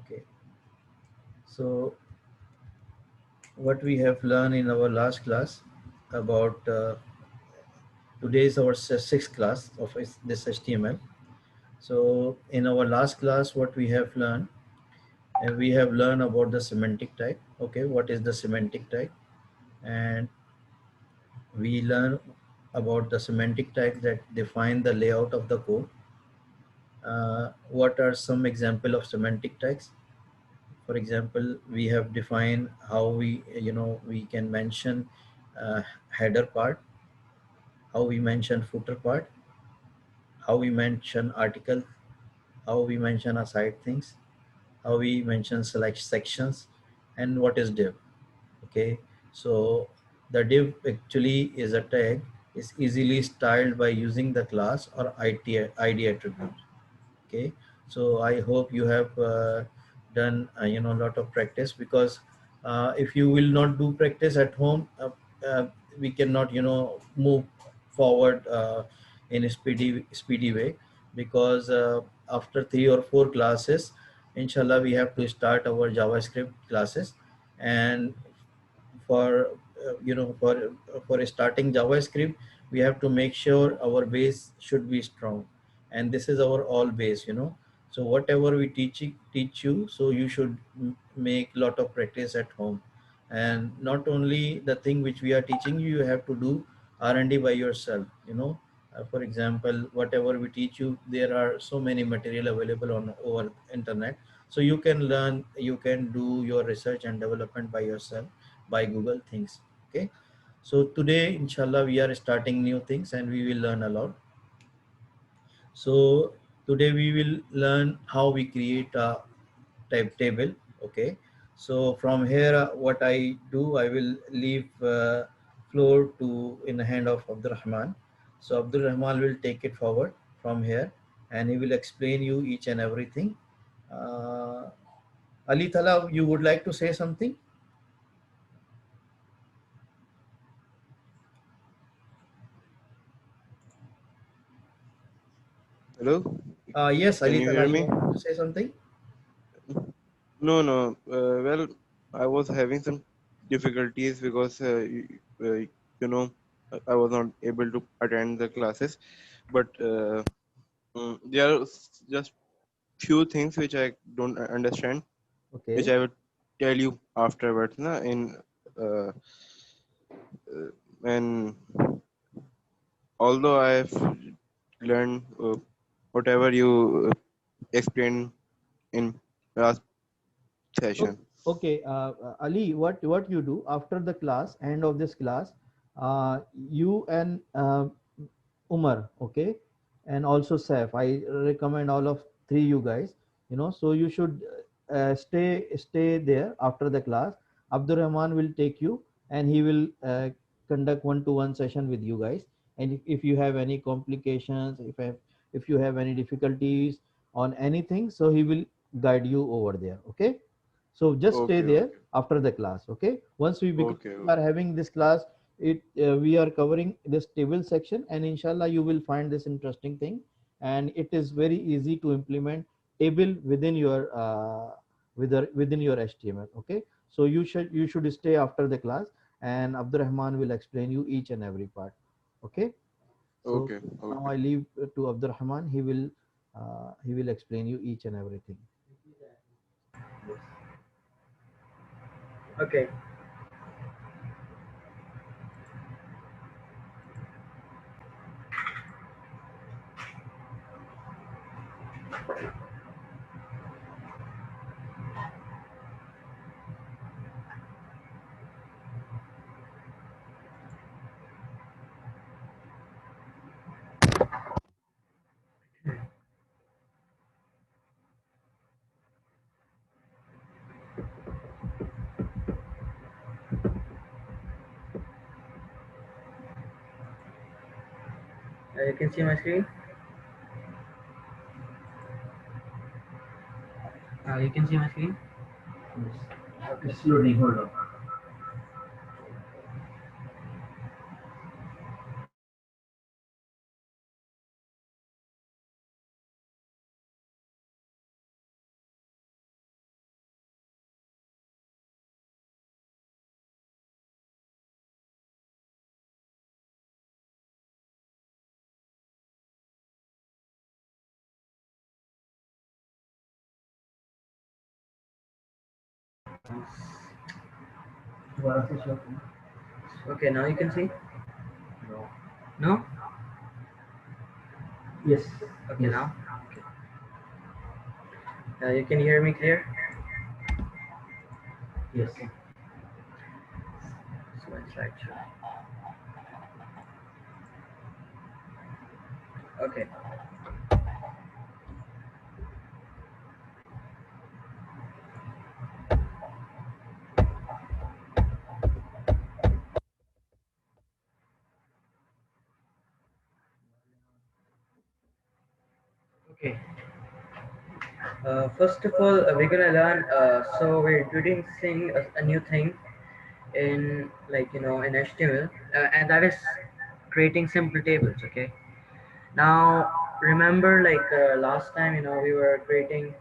Okay, so what we have learned in our last class about today is our sixth class of this HTML. So in our last class, what we have learned, we have learned about the semantic type. Okay, what is the semantic type? And we learn about the semantic types that define the layout of the code. What are some example of semantic types? For example, we have defined how we can mention header part, how we mention footer part, how we mention article, how we mention aside things, how we mention select sections, and what is div. Okay, so the div actually is a tag, is easily styled by using the class or ID attribute. Okay, so I hope you have done a lot of practice, because if you will not do practice at home, uh, we cannot move forward in a speedy way, because after 3 or 4 classes, inshallah, we have to start our JavaScript classes. And for for starting JavaScript, we have to make sure our base should be strong, and this is our all base. So whatever we teach you, so you should make lot of practice at home. And not only the thing which we are teaching you, you have to do R&D by yourself. For example, whatever we teach you, there are so many material available on over internet, so you can learn, you can do your research and development by yourself, by Google things. Okay, so today, inshallah, we are starting new things and we will learn a lot. So today we will learn how we create a type table. Okay, so from here, what I do, I will leave floor to in the hand of Abdul Rahman. So Abdul Rahman will take it forward from here, and he will explain you each and everything. uh, Ali Thala, you would like to say something? Hello, Yes, can Ali you Thala, hear you me? want to say something? No, no. Well, I was having some difficulties because you know I was not able to attend the classes, but there are just few things which I don't understand, which Okay. I will tell you afterwards. Na, in uh, and although I've learned whatever you explained in last O- session. Okay, Ali, what you do after the class, end of this class, you and Umar, okay, and also Saif. I recommend all of three you guys. So you should stay there after the class. Abdur Rahman will take you, and he will conduct one-to-one session with you guys. And if you have any complications, if you have any difficulties on anything, so he will guide you over there. Okay, so just stay Okay, there okay, after the class. Okay, once okay, we are having this class, it we are covering this table section, and inshallah you will find this interesting thing. And it is very easy to implement table within your within your HTML. Okay, so you should stay after the class, and Abdurrahman will explain you each and every part. Okay, so okay, now okay. I leave to Abdurrahman. He will explain you each and everything. Okay. You can see my screen. You can see my screen. Yes. Okay. It's loading. Hold on. दोबारा से show करो. Okay, now you can see. No. No? Yes. Okay, Yes. now. Okay. You can hear me clear? Yes. Okay. So it's right. Okay. Okay. First of all, we're gonna learn. So we're introducing a new thing in, like, in HTML, and that is creating simple tables. Okay. Now remember, like, last time, we were creating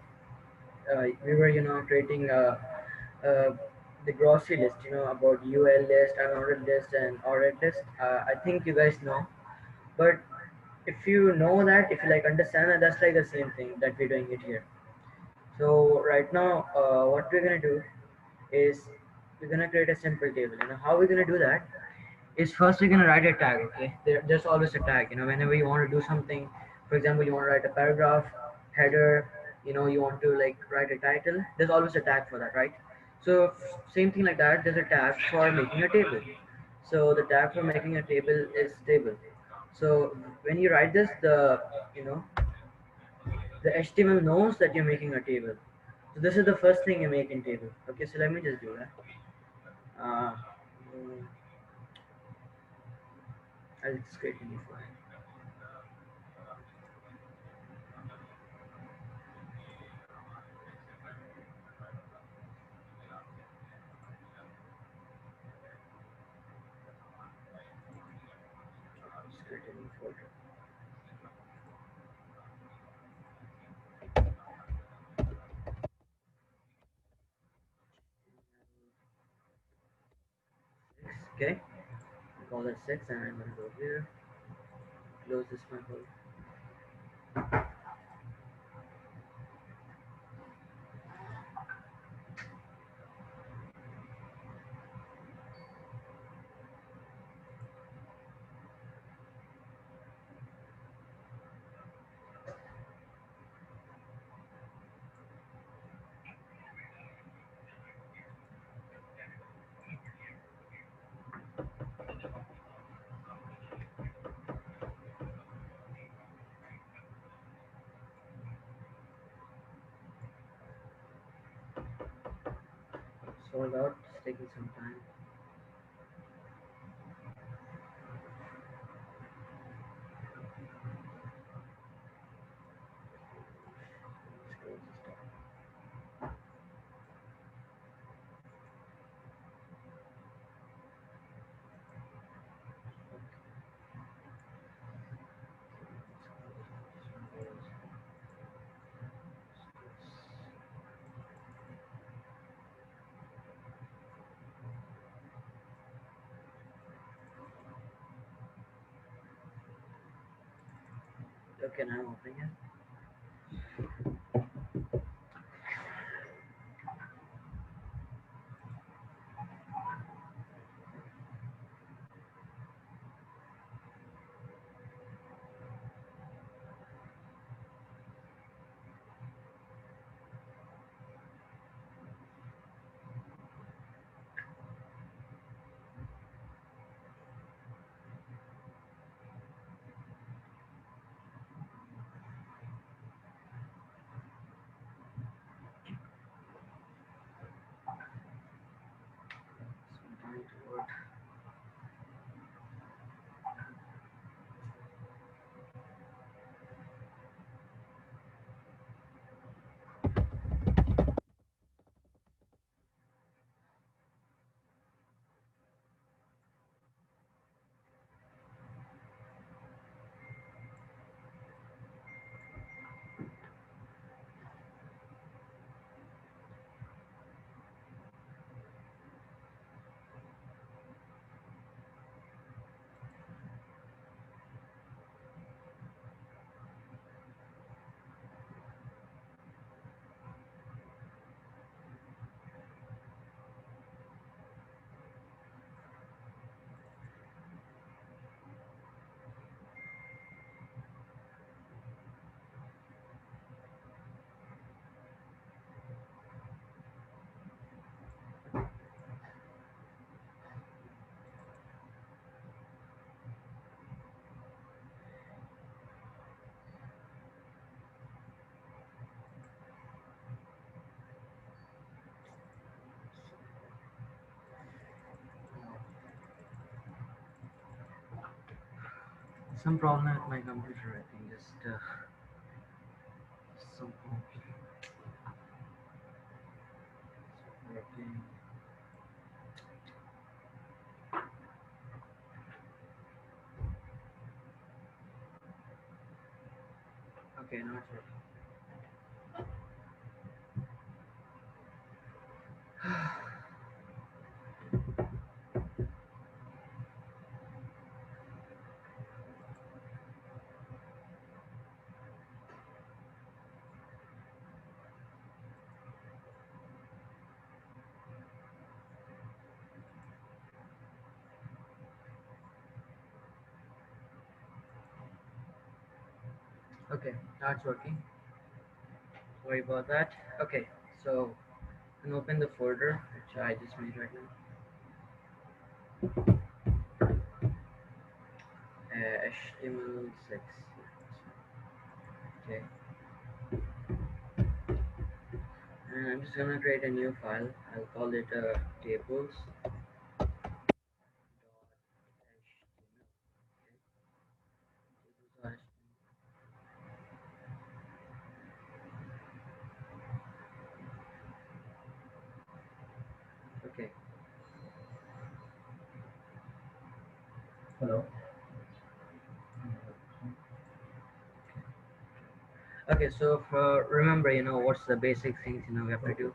the grocery list. About UL list, unordered list, and ordered list. I think you guys know, but if you know that, if you like understand that, that's like the same thing that we're doing it here. So right now, what we're gonna do is we're gonna create a simple table. How we're gonna do that is, first we're gonna write a tag. Okay, there's always a tag. Whenever you want to do something, for example, you want to write a paragraph, header. You want to like write a title. There's always a tag for that, right? So same thing like that. There's a tag for making a table. So the tag for making a table is table. So when you write this, you know the HTML knows that you're making a table. So this is the first thing you make in table. Okay, so let me just do that. Uh, mm, I'll just create a new file. Just create a new folder. Okay, call that 6, and I'm gonna go here, close this one folder. Sold out, it's taking some time. Let's close this down. Okay, now I'm opening it. some problem with my computer, I think. Just some problem. Working. Okay, now it's working. Okay, now it's working. Sorry about that. Okay, so you can open the folder which I just made right now. HTML6. Okay, and I'm just gonna create a new file. I'll call it tables.html. Okay, okay. Hello. Okay, so for remember, what's the basic things we have to do.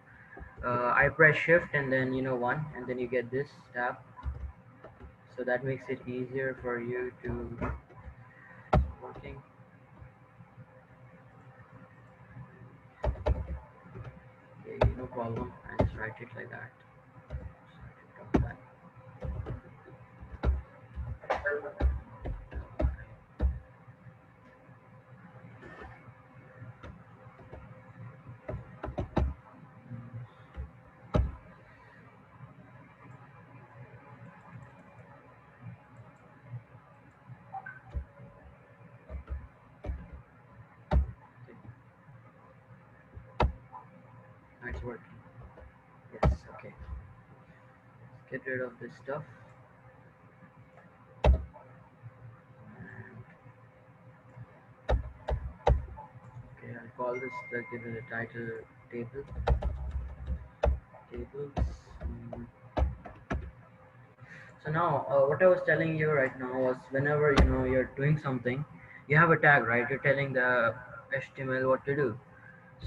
I press shift and then one, and then you get this tab. So that makes it easier for you to working. Okay, no problem. I just write it like that. Just write it okay. Now it's working. Yes. Okay. Let's get rid of this stuff. And, okay, I'll call this. Give it a title. Table. Tables. Mm. So now, what I was telling you right now was whenever you're doing something, you have a tag, right? You're telling the HTML what to do.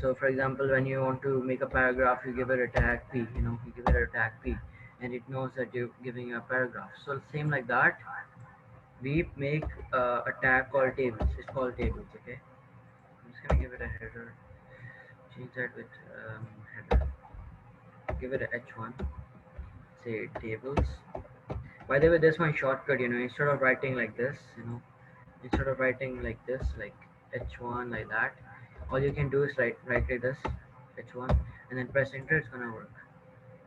So, for example, when you want to make a paragraph, you give it a tag P. You give it a tag P, and it knows that you're giving a paragraph. So, same like that, we make a tag called tables. It's called tables. Okay. I'm just gonna give it a header. Change that with header. Give it a H1. Say tables. By the way, there's one shortcut. Instead of writing like this, instead of writing like this, like H1 like that, all you can do is write it as H1 and then press enter. It's gonna work.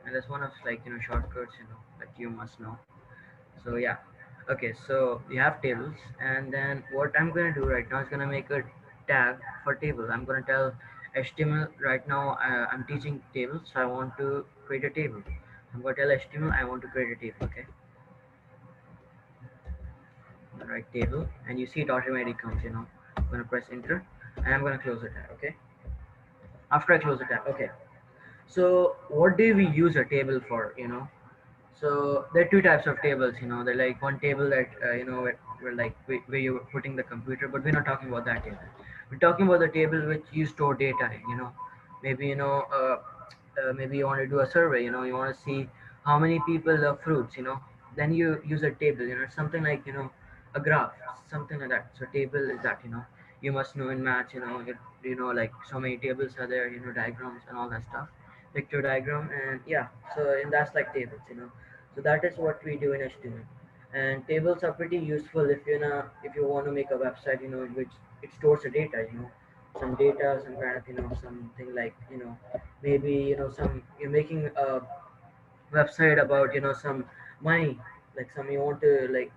And that's one of shortcuts that you must know. So yeah, okay. So you have tables, and then what I'm gonna do right now is gonna make a tag for table. I'm gonna tell HTML right now. I'm teaching tables, so I want to create a table. I'm gonna tell HTML I want to create a table. Okay, right table, and you see it automatically comes. I'm gonna press enter, and I'm gonna close the tab. Okay. After I close the tab, okay. So what do we use a table for? So there are two types of tables. They're like one table that where like where you're putting the computer, but we're not talking about that table. We're talking about the table which you store data in. Maybe maybe you want to do a survey. You want to see how many people love fruits. Then you use a table. Something like a graph, something like that. So table is that. You must know in maths. Like so many tables are there. Diagrams and all that stuff, picture diagram, and yeah. So and that's like tables. So that is what we do in HTML. And tables are pretty useful if you want to make a website, in which it stores the data, some data, some kind of something like maybe some you're making a website about some money, like some you want to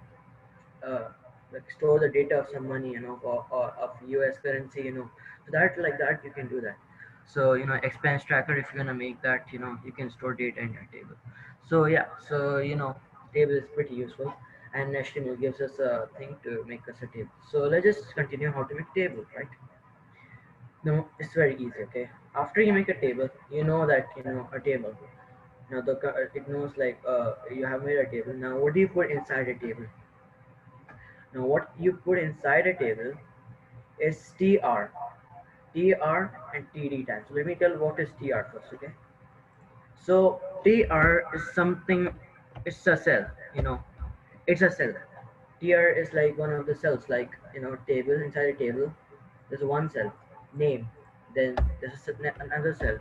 uh, like store the data of some money, of US currency, so that like that you can do that. So expense tracker, if you're gonna make that, you can store data in that table. So yeah, so table is pretty useful. and HTML gives us a thing to make us a table. So let's just continue how to make table, right? No, it's very easy. Okay, after you make a table, you know that you know a table. Now it knows like you have made a table. Now what do you put inside a table? Now what you put inside a table is tr and td tags. So let me tell what is tr first. Okay, so tr is something. It's a cell. You know, it's a cell. Tr is like one of the cells, like table. Inside a table there's one cell, name, then there's another cell.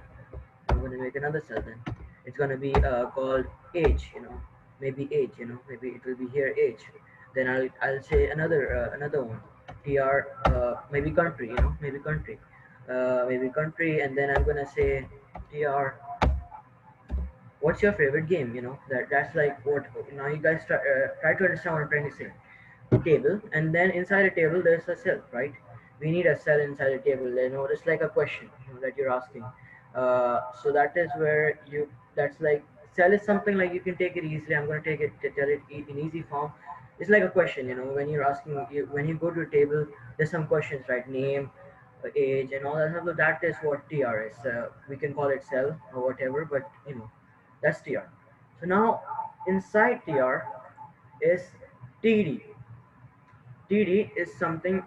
I'm going to make another cell, then it's going to be called age. Maybe age. Maybe it will be here age. Then I'll say another one, tr, maybe country. Maybe country, maybe country, and then I'm going to say tr, what's your favorite game. That's like what. Now you guys try to understand what I'm trying to say. Table, and then inside a table there's a cell, right? We need a cell inside a table. It's like a question that you're asking. So that is where you that's like cell is something like you can take it easily. I'm going to take it to tell it in easy form. It's like a question. When you're asking when you go to a table, there's some questions, right? Name, age, and all that stuff. So that is what tr is. We can call it cell or whatever, but that's tr. So now inside tr is td. TD is something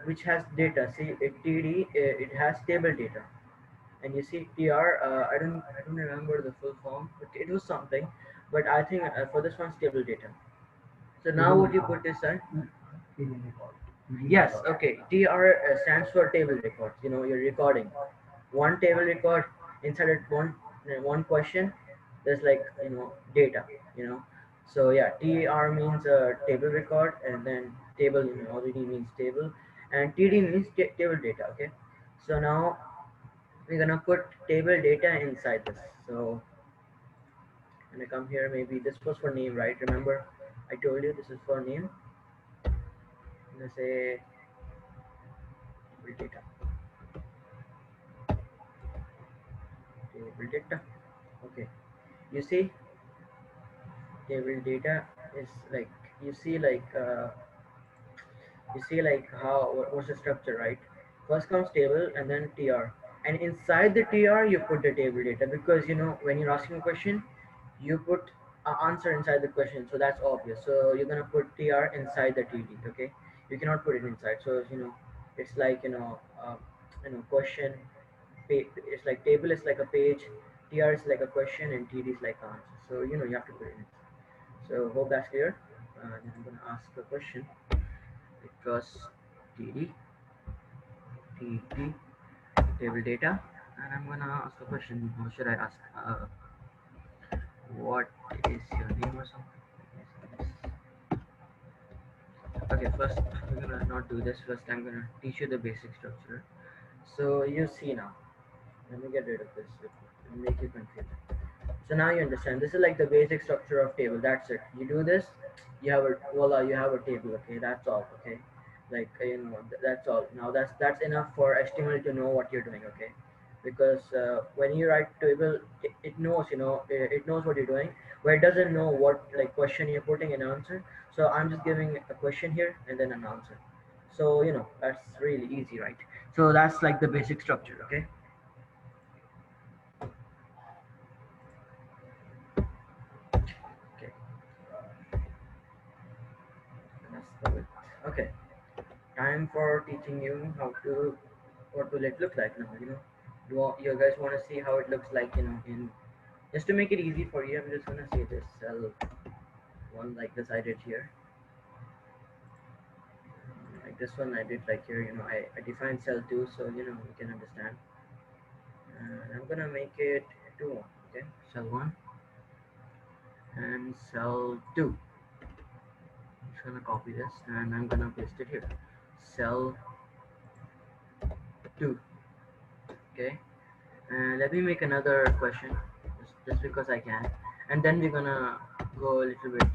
which has data. See, TD it has table data, and you see TR. I don't remember the full form, but it was something. But I think for this one, table data. So now what you put is yes, okay. TR stands for table records. You're recording one table record inside it one question. There's like data. You know, so yeah, TR means table record, and then table already means table, and TD means table data. Okay, so now we're gonna put table data inside this. So I'm gonna come here. Maybe this was for name, right? Remember, I told you this is for name. I'm gonna say table data. Table data. Okay, you see table data is like you see like how what's the structure, right? First comes table and then tr, and inside the tr you put the table data, because when you're asking a question you put an answer inside the question, so that's obvious. So you're gonna put tr inside the td. Okay, you cannot put it inside. So it's like question. It's like table is like a page, tr is like a question, and td is like an answer. So you have to put it in. So hope that's clear. Then I'm gonna ask a question. It was td table data, and I'm gonna ask a question. Or should I ask what is your name or something? Okay, first we're gonna not do this. First I'm gonna teach you the basic structure. So you see now. Let me get rid of this. It'll make you confused. So now you understand. This is like the basic structure of table. That's it. You do this, you have a voila, you have a table. Okay, that's all. Okay, like that's all. Now that's enough for HTML to know what you're doing. Okay, because when you write table, it knows it knows what you're doing. Where it doesn't know what like question you're putting an answer. So I'm just giving a question here and then an answer. So that's really easy, right? So that's like the basic structure. Okay. Okay. That's the width. Okay. Time for teaching you how to what will it look like now. You guys want to see how it looks like in just to make it easy for you. I'm just gonna say this cell one like this I did here, like this one I did like here. I defined cell 2 so you can understand, and I'm gonna make it 2. Okay, cell 1 and cell 2. I'm just gonna copy this and I'm gonna paste it here, cell 2. Okay, and let me make another question, just because I can, and then we're gonna go a little bit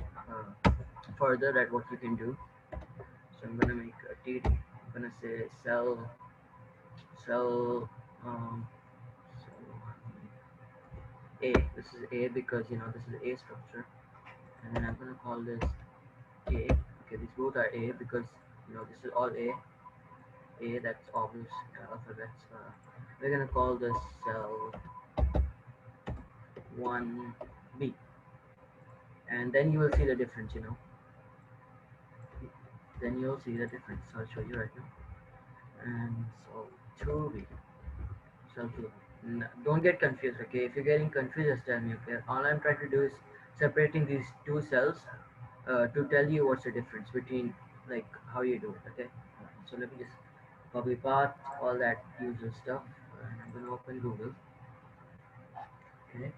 further at what you can do. So I'm gonna make a TD. I'm gonna say cell um, cell A. This is A because this is A structure, and then I'm gonna call this A. Okay, these both are A because this is all A. A, that's obvious alphabets. We're gonna call this cell 1B, and then you will see the difference. Then you'll see the difference. I'll show you right now. And so 2B, cell 2. Don't get confused, okay? If you're getting confused, just tell me, okay? All I'm trying to do is separating these two cells to tell you what's the difference between like how you do it, okay? So let me just copy path, all that usual stuff, and I'm gonna open Google, okay?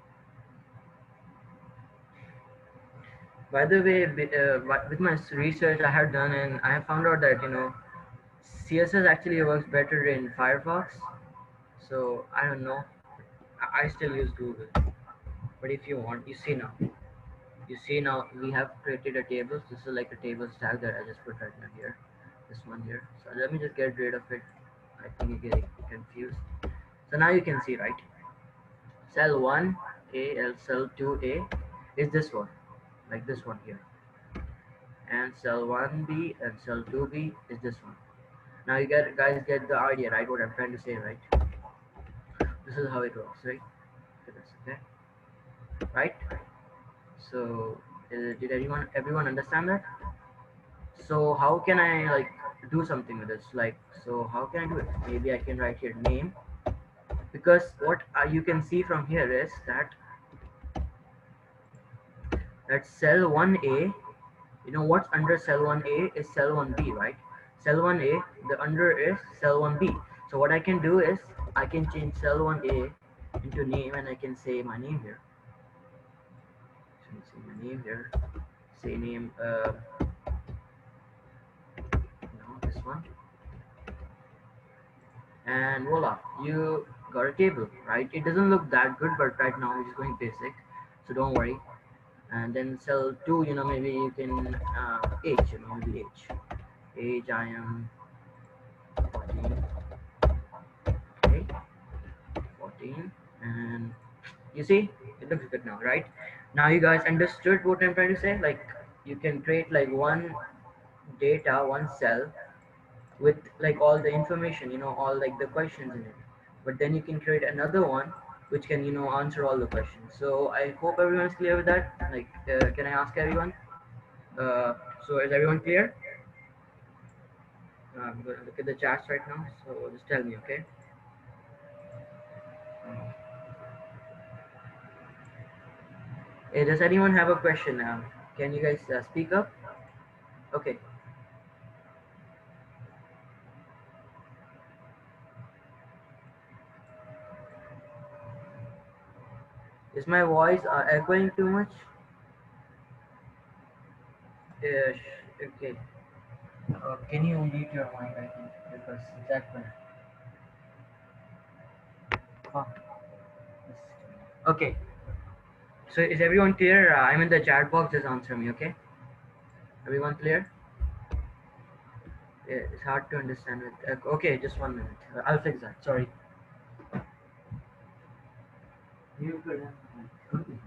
By the way, with my research I have done, and I have found out that CSS actually works better in Firefox. So I don't know. I still use Google, but if you want, you see now we have created a table. This is like a table tag that I just put right now here. This one here. So let me just get rid of it. I think you're getting confused. So now you can see, right? Cell 1A and cell 2A is this one, like this one here. And cell 1B and cell 2B is this one. Now you guys get the idea, right? What I'm trying to say, right? This is how it works, right? Okay, right? So did everyone understand that? So how can I like do something with this? Like, so how can I do it? Maybe I can write here name, because what you can see from here is that cell 1A, what's under cell 1A is cell 1B, right? Cell 1A, the under is cell 1B. So what I can do is I can change cell 1A into name, and I can say my name here. So say my name here. Say name, this one. And voila, you got a table, right? It doesn't look that good, but right now it's going basic, so don't worry. And then cell 2, maybe you can age, maybe age I am 14. Okay, 14. And you see it looks good now, right? Now you guys understood what I'm trying to say. Like, you can create like one one cell with like all the information, all like the questions in it, but then you can create another one which can answer all the questions. So I hope everyone's clear with that. Like, can I ask everyone, uh, so is everyone clear? I'm going to look at the chats right now, so just tell me, okay? Does anyone have a question? Can you guys speak up? Okay. Is my voice echoing too much? Yes. Okay. Can you mute your mic, I think, because it's echoing. Oh. Okay. So is everyone clear? I'm in the chat box. Just answer me, okay? Everyone clear? Yeah, it's hard to understand it. Okay, just 1 minute. I'll fix that. Sorry. You could. Okay.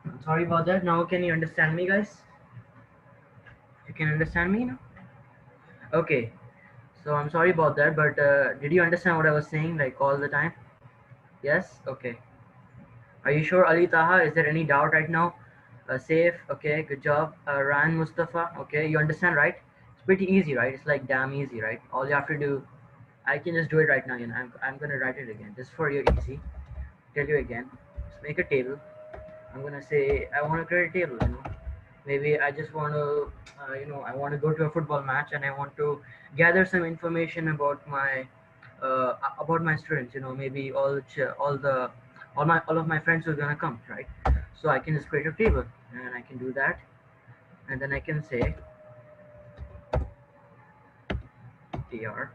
I'm sorry about that. Now can you understand me, guys? You can understand me now? Okay. So I'm sorry about that, but did you understand what I was saying, like all the time? Yes? Okay. Are you sure, Ali Taha? Is there any doubt right now? Safe. Okay, good job. Ryan Mustafa. Okay, you understand, right? It's pretty easy, right? It's like damn easy, right? All you have to do, I can just do it right now. I'm gonna write it again, just for your easy. Tell you again. Just make a table. I'm gonna say I want to create a table. Maybe I just want to, I want to go to a football match, and I want to gather some information about my students. Maybe all of my friends are gonna come, right? So I can just create a table, and I can do that, and then I can say tr,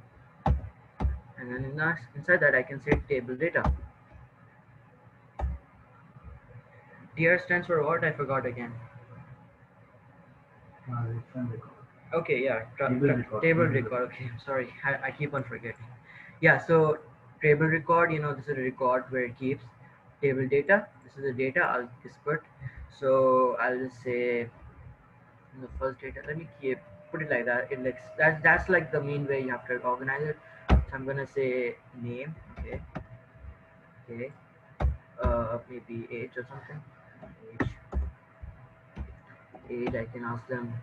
and then inside that I can say table data. Tr stands for what? I forgot again. Okay, yeah, table record. Okay, I'm sorry, I keep on forgetting. Yeah, so table record, this is a record where it keeps. table data. This is the data I'll just put. So I'll just say in the first data. Let me keep put it like that. Index. That's like the main way you have to organize it. So I'm gonna say name. Okay. Okay. Maybe age or something. Age. Age. I can ask them.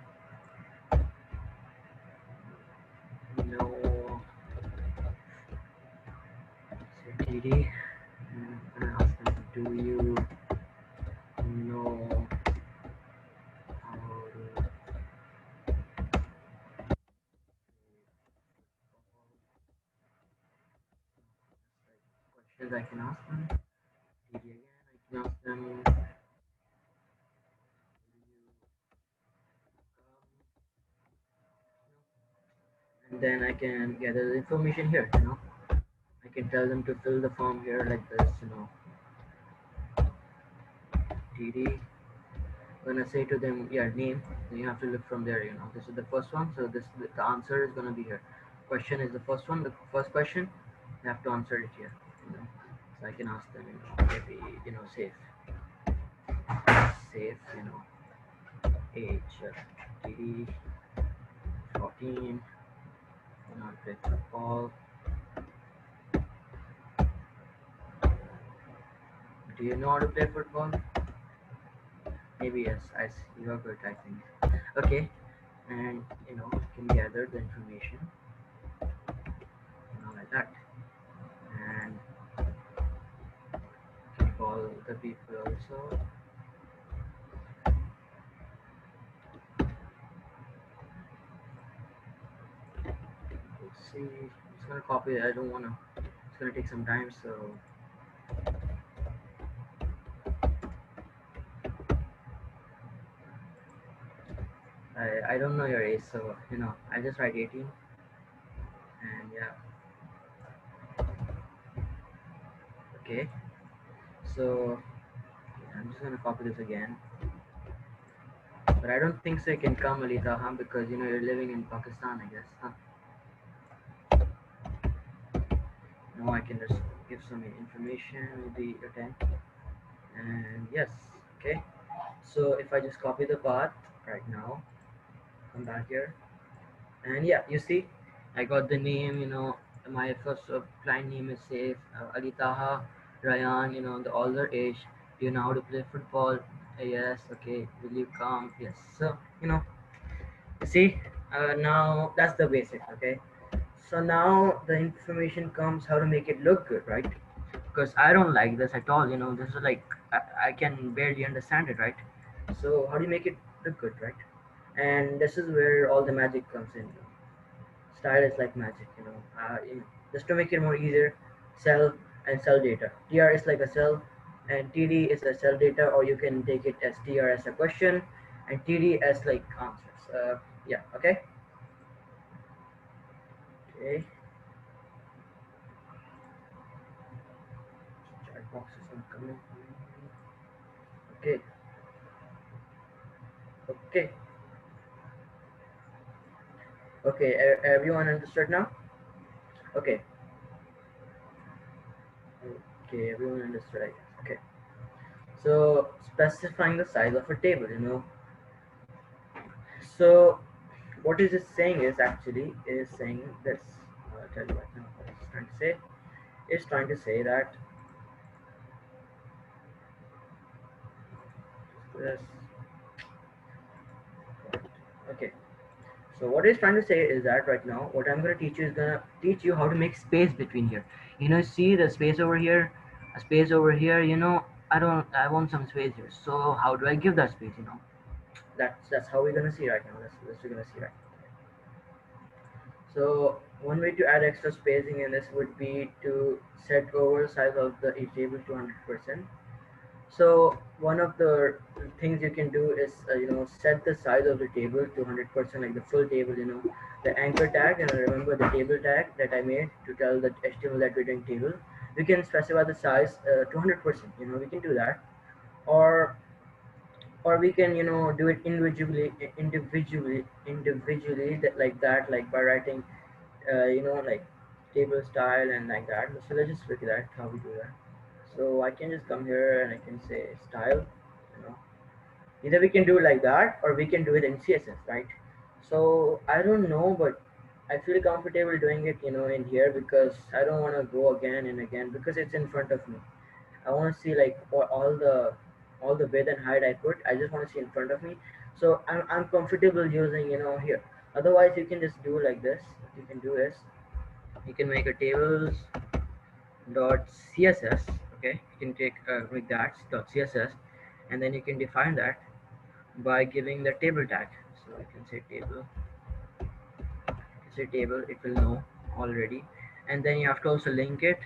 No. Say TD. And I'm gonna ask them. Do you know how to questions I can ask them. TD again. I can ask them. And then I can gather the information here. I can tell them to fill the form here like this. TD. When I say to them, yeah, name, then you have to look from there. This is the first one, so this the answer is gonna be here. Question is the first one, the first question. You have to answer it here. So I can ask them, maybe safe, safe, age, TD, 14, play football. Do you know how to play football? Maybe yes. I see. You are good, I think. Okay, and you can gather the information, like that, and you can call the people also. Let's see. I'm just gonna copy it. I don't wanna. It's gonna take some time, so I don't know your age, so I just write 18, and yeah. Okay. So I'm just gonna copy this again, but I don't think so. You can come, Alita, huh? Because you're living in Pakistan, I guess, huh? No, I can just give some information, maybe a 10, and yes. Okay. So if I just copy the path right now, come back here, and yeah, you see, I got the name. My first client name is safe, Ali Taha, Ryan. The all their age. Do you know how to play football? Yes. Okay. Will you come? Yes. So you see, now that's the basics. Okay. So now the information comes how to make it look good, right? Because I don't like this at all. This is like I can barely understand it, right? So how do you make it look good, right? And this is where all the magic comes in. Style is like magic. Just to make it more easier, cell and cell data. TR is like a cell, and TD is a cell data, or you can take it as TR as a question, and TD as like answers. Yeah. Okay. Okay. Chat box is not coming. Okay. Okay. Okay. Everyone understood now? Okay. Okay. Everyone understood, I guess. Okay. So specifying the size of a table. So what is it saying is saying this. I'll tell you right now what it's trying to say. It's trying to say that this. Okay. So what it's trying to say is that right now, what I'm going to teach you is going to teach you how to make space between here. See the space over here, a space over here. I want some space here. So how do I give that space? That's how we're going to see right now. That's we're going to see right now. So one way to add extra spacing in this would be to set over size of the table to 100%. So one of the things you can do is set the size of the table to 100%, like the full table. The anchor tag, and remember the table tag that I made to tell the HTML that we're doing table. We can specify the size to 100%. We can do that, or we can do it individually that like that, like by writing like table style and like that. So let's just look at that how we do that. So I can just come here and I can say style, you know. Either we can do it like that or we can do it in CSS, right? So I don't know, but I feel comfortable doing it, in here because I don't want to go again and again because it's in front of me. I want to see like all the width and height I put. I just want to see in front of me. So I'm comfortable using, here. Otherwise, you can just do like this. What you can do is you can make a tables dot css. Okay, you can make that dot css, and then you can define that by giving the table tag. So I can say table. Say table. It will know already, and then you have to also link it.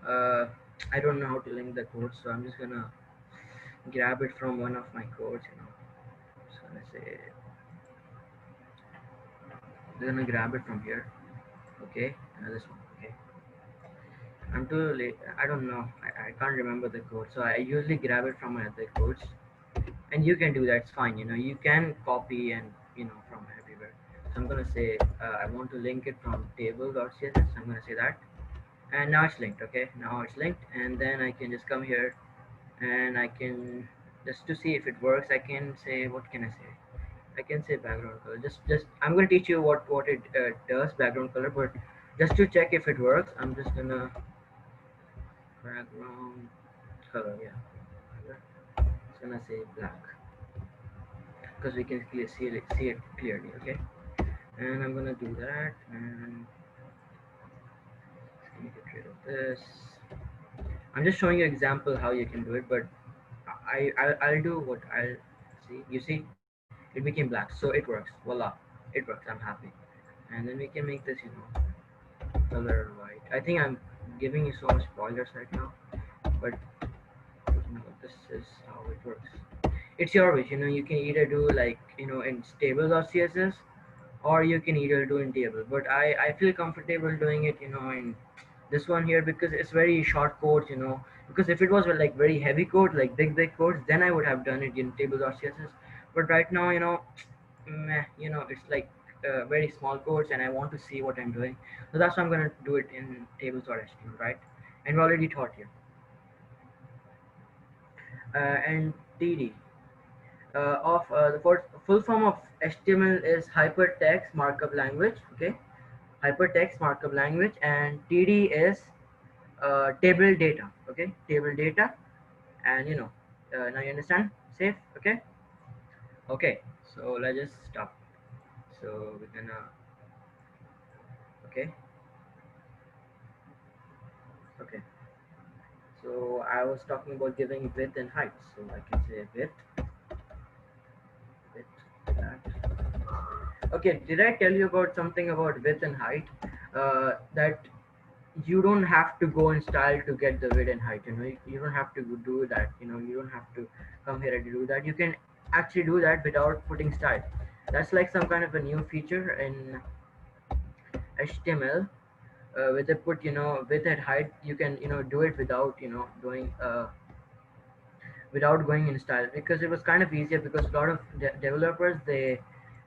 Uh, I don't know how to link the code, so I'm just gonna grab it from one of my codes. So let's say I'm gonna grab it from here. Okay, this one. Okay, I'm too late. I don't know. I can't remember the code, so I usually grab it from my other codes. And you can do that. It's fine. You can copy and from everywhere. So I'm gonna say I want to link it from table.css. I'm gonna say that, and now it's linked. Okay, now it's linked, and then I can just come here and I can just to see if it works. I can say, what can I say? I can say background color. Just I'm gonna teach you what it does, background color, but just to check if it works, I'm just gonna background color. Yeah, color. It's gonna say black because we can see it clearly. Okay, and I'm gonna do that and let me get rid of this. I'm just showing you example how you can do it, but I'll do what I'll see. You see, it became black, so it works. Voila, it works. I'm happy. And then we can make this, color white. I think I'm giving you so much spoilers right now, but this is how it works. It's your wish. You can either do like in stable or CSS, or you can either do in table. But I feel comfortable doing it, in this one here because it's very short code. Because if it was like very heavy code, like big codes, then I would have done it in table or CSS. But right now, meh, it's like very small codes, and I want to see what I'm doing. So that's why I'm gonna do it in tables or HTML, right? And we already taught you. And TD. The full form of HTML is hypertext markup language. Okay, hypertext markup language, and TD is table data. Okay, table data, and now you understand. Safe. Okay. Okay. So let's just stop. So we're gonna. Okay. Okay. So I was talking about giving width and height. So I can say width, that. Okay, did I tell you about something about width and height? That you don't have to go in style to get the width and height. You don't have to do that. You don't have to come here and do that. You can actually do that without putting style. That's like some kind of a new feature in HTML. With the put width and height, you can do it without doing without going in style because it was kind of easier because a lot of developers they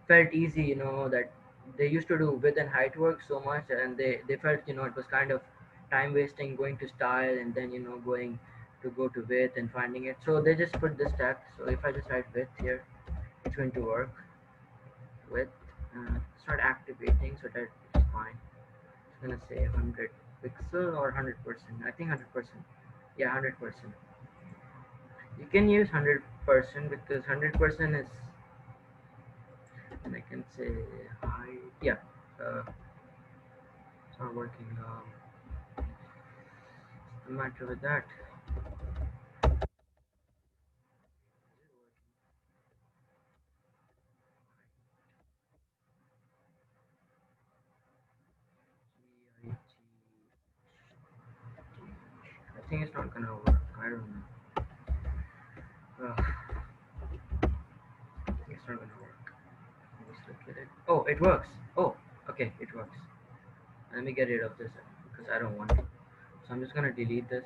felt easy that they used to do width and height work so much and they felt it was kind of time wasting going to style and then going to go to width and finding it, so they just put this tag. So if I just write width here, it's going to work. Width, start activating so that it's fine. It's gonna say 100 pixel or 100%. I think 100%. Yeah, 100%. You can use 100% because 100% is, and I can say height. Yeah, it's not working. What's the matter with that? I think it's not gonna work. I don't know. It's not gonna work. Let's look at it. Oh, it works. Oh, okay, it works. Let me get rid of this because I don't want it. So I'm just gonna delete this.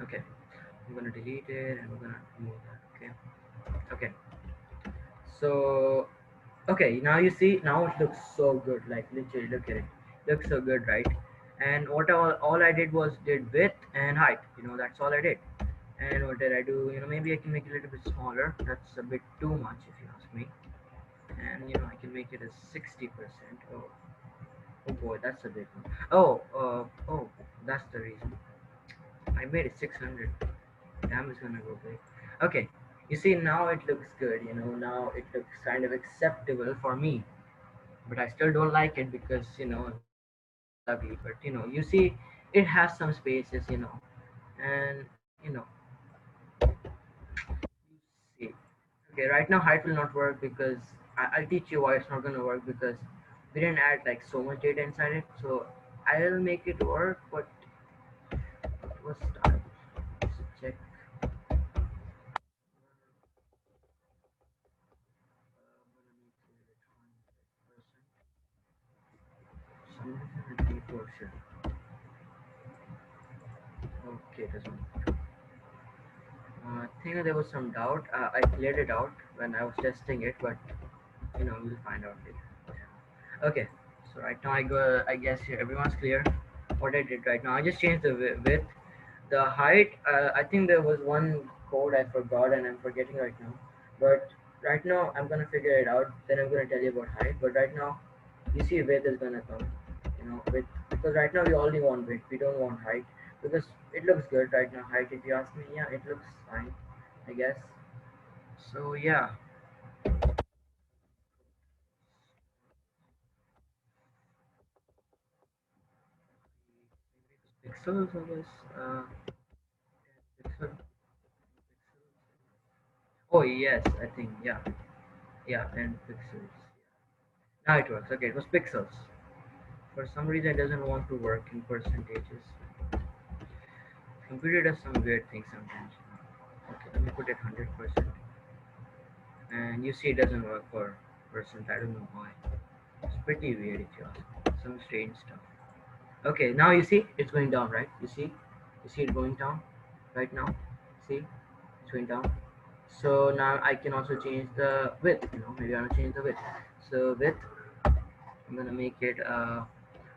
Okay, I'm gonna delete it and we're gonna move that. Okay. Okay. So okay, now you see, now it looks so good. Like literally, look at it. looks so good, right? And what all I did was did width and height. That's all I did. And what did I do? Maybe I can make it a little bit smaller. That's a bit too much if you ask me. And I can make it as 60%. Oh boy, that's a big one. Oh, that's the reason. I made it 600. Damn, it's gonna go big. Okay, you see now it looks good. Now it looks kind of acceptable for me. But I still don't like it because it looks ugly. But you see, it has some spaces. And see. Okay, right now height will not work because I'll teach you why it's not gonna work because we didn't add like so much data inside it. So I'll make it work, but it was start. Let's check. Some reason it didn't work. Okay, it doesn't work. I think there was some doubt. I cleared it out when I was testing it, but we'll find out later. Okay, so right now I guess everyone's clear what I did right now. I just changed the width, the height. I think there was one code I forgot and I'm forgetting right now. But right now I'm gonna figure it out. Then I'm gonna tell you about height. But right now, you see width is gonna come. Width because right now we only want width. We don't want height because it looks good right now. Height, if you ask me, yeah, it looks fine, I guess. So yeah, pixels, I guess. Pixel. Oh yes, I think yeah, yeah, and pixels. Now it works. Okay, it was pixels. For some reason, it doesn't want to work in percentages. Computer does some weird things sometimes. Okay, let me put it 100%. And you see, it doesn't work for percent. I don't know why. It's pretty weird if you ask me. Some strange stuff. Okay, now you see it's going down, right? You see it going down right now. See, it's going down. So now I can also change the width. Maybe I'll change the width. So width, I'm gonna make it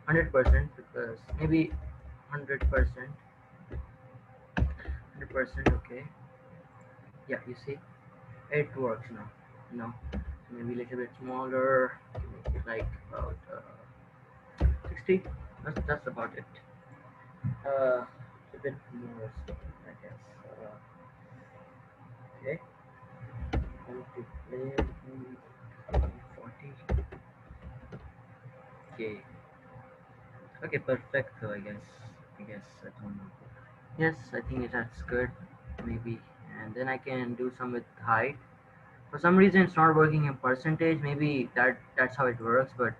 100% because maybe 100%, 100%. Okay, yeah, you see, it works now. Maybe a little bit smaller. Make it like about 60. That's about it. A bit more, I guess. Okay, multiplay 40. Okay. Okay, perfect. So I guess I don't know. Yes, I think that's good. Maybe, and then I can do some with height. For some reason, it's not working in percentage. Maybe that's how it works, but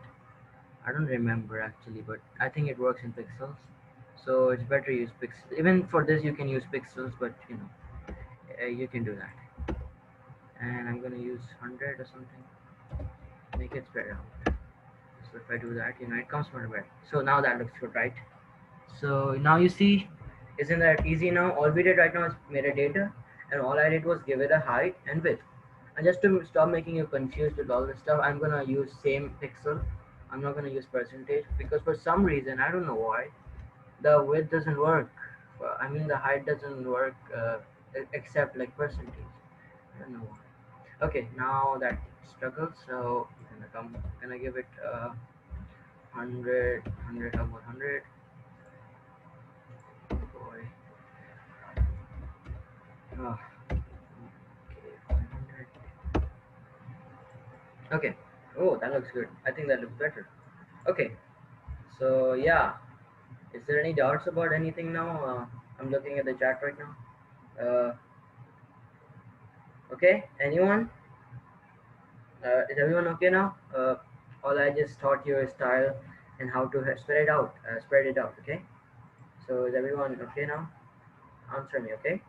I don't remember actually. But I think it works in pixels. So it's better use pixels. Even for this, you can use pixels, but you can do that. And I'm gonna use 100 or something. Make it spread out. So if I do that, it comes from red. So now that looks good, right? So now you see, isn't that easy now? All we did right now is made a data, and all I did was give it a height and width. And just to stop making you confused with all this stuff, I'm gonna use same pixel. I'm not gonna use percentage because for some reason I don't know why the width doesn't work. I mean the height doesn't work except like percentage. I don't know why. Okay, now that struggles, so I'm gonna give it 100, 100, how about 100? Boy. Oh, okay, 100. Okay. Oh, that looks good. I think that looks better. Okay. So yeah, is there any doubts about anything now? I'm looking at the chat right now. Okay. Anyone? Is everyone okay now? All I just taught you is style and how to spread it out. Spread it out. Okay. So is everyone okay now? Answer me. Okay.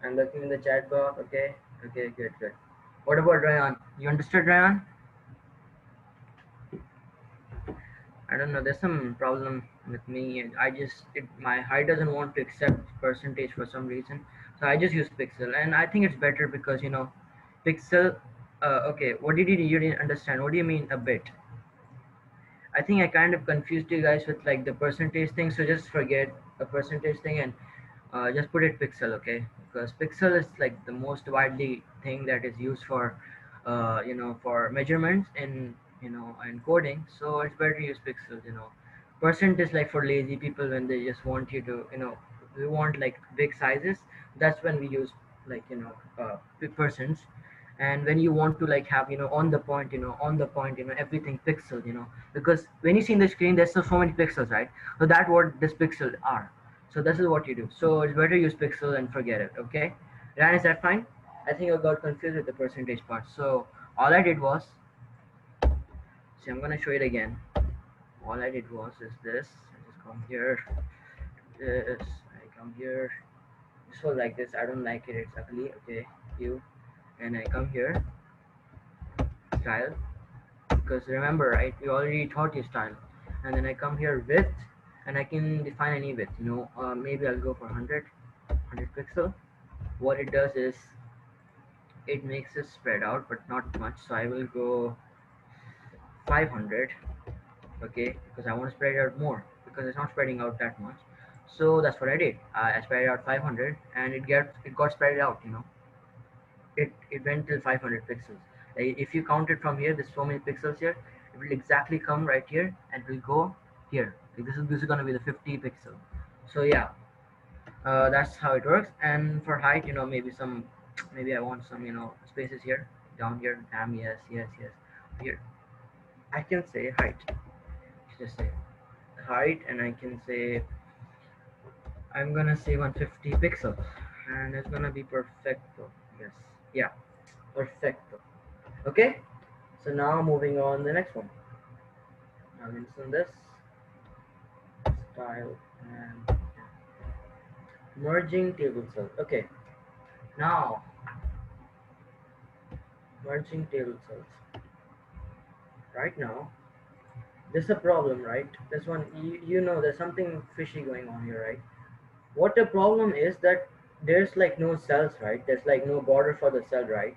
I'm looking in the chat box. Okay. Okay. Good. Good. What about Ryan? You understood, Ryan? I don't know. There's some problem with me, and my height doesn't want to accept percentage for some reason. So I just use pixel, and I think it's better because pixel. Okay, what did you didn't understand? What do you mean a bit? I think I kind of confused you guys with like the percentage thing, so just forget a percentage thing and just put it pixel, okay? Because pixel is like the most widely thing that is used for for measurements in in coding. So it's better to use pixels. Percent is like for lazy people when they just want you to we want like big sizes. That's when we use like percents. And when you want to like have on the point, everything pixel, because when you see in the screen there's so many pixels, right? So that what this pixel are. So this is what you do. So it's better use pixel and forget it, okay? Ryan, is that fine? I think I got confused with the percentage part. So all I did was, see, I'm gonna show it again. All I did was is this. I just come here. This. I come here. This was like this. I don't like it. It's ugly. Okay. You. And I come here. Style. Because remember, right? We already taught you style. And then I come here width, and I can define any width. Maybe I'll go for 100 pixel. What it does is it makes it spread out, but not much. So I will go 500. Okay, because I want to spread it out more because it's not spreading out that much. So that's what I did. I spread it out 500, and it got spread out. It went till 500 pixels. If you count it from here, there's so many pixels here. It will exactly come right here and will go here. Like this is gonna be the 50 pixel. So yeah, that's how it works. And for height, maybe I want some spaces here, down here. Damn, yes, yes, yes. Here I can say height. Just say height, and I can say I'm gonna say 150 pixels, and it's gonna be perfecto. Yes, yeah, perfecto. Okay, so now moving on the next one. I'll mention this style and merging table cells. Okay, now merging table cells. Right now, there's a problem, right? This one, there's something fishy going on here, right? What the problem is that there's like no cells, right? There's like no border for the cell, right?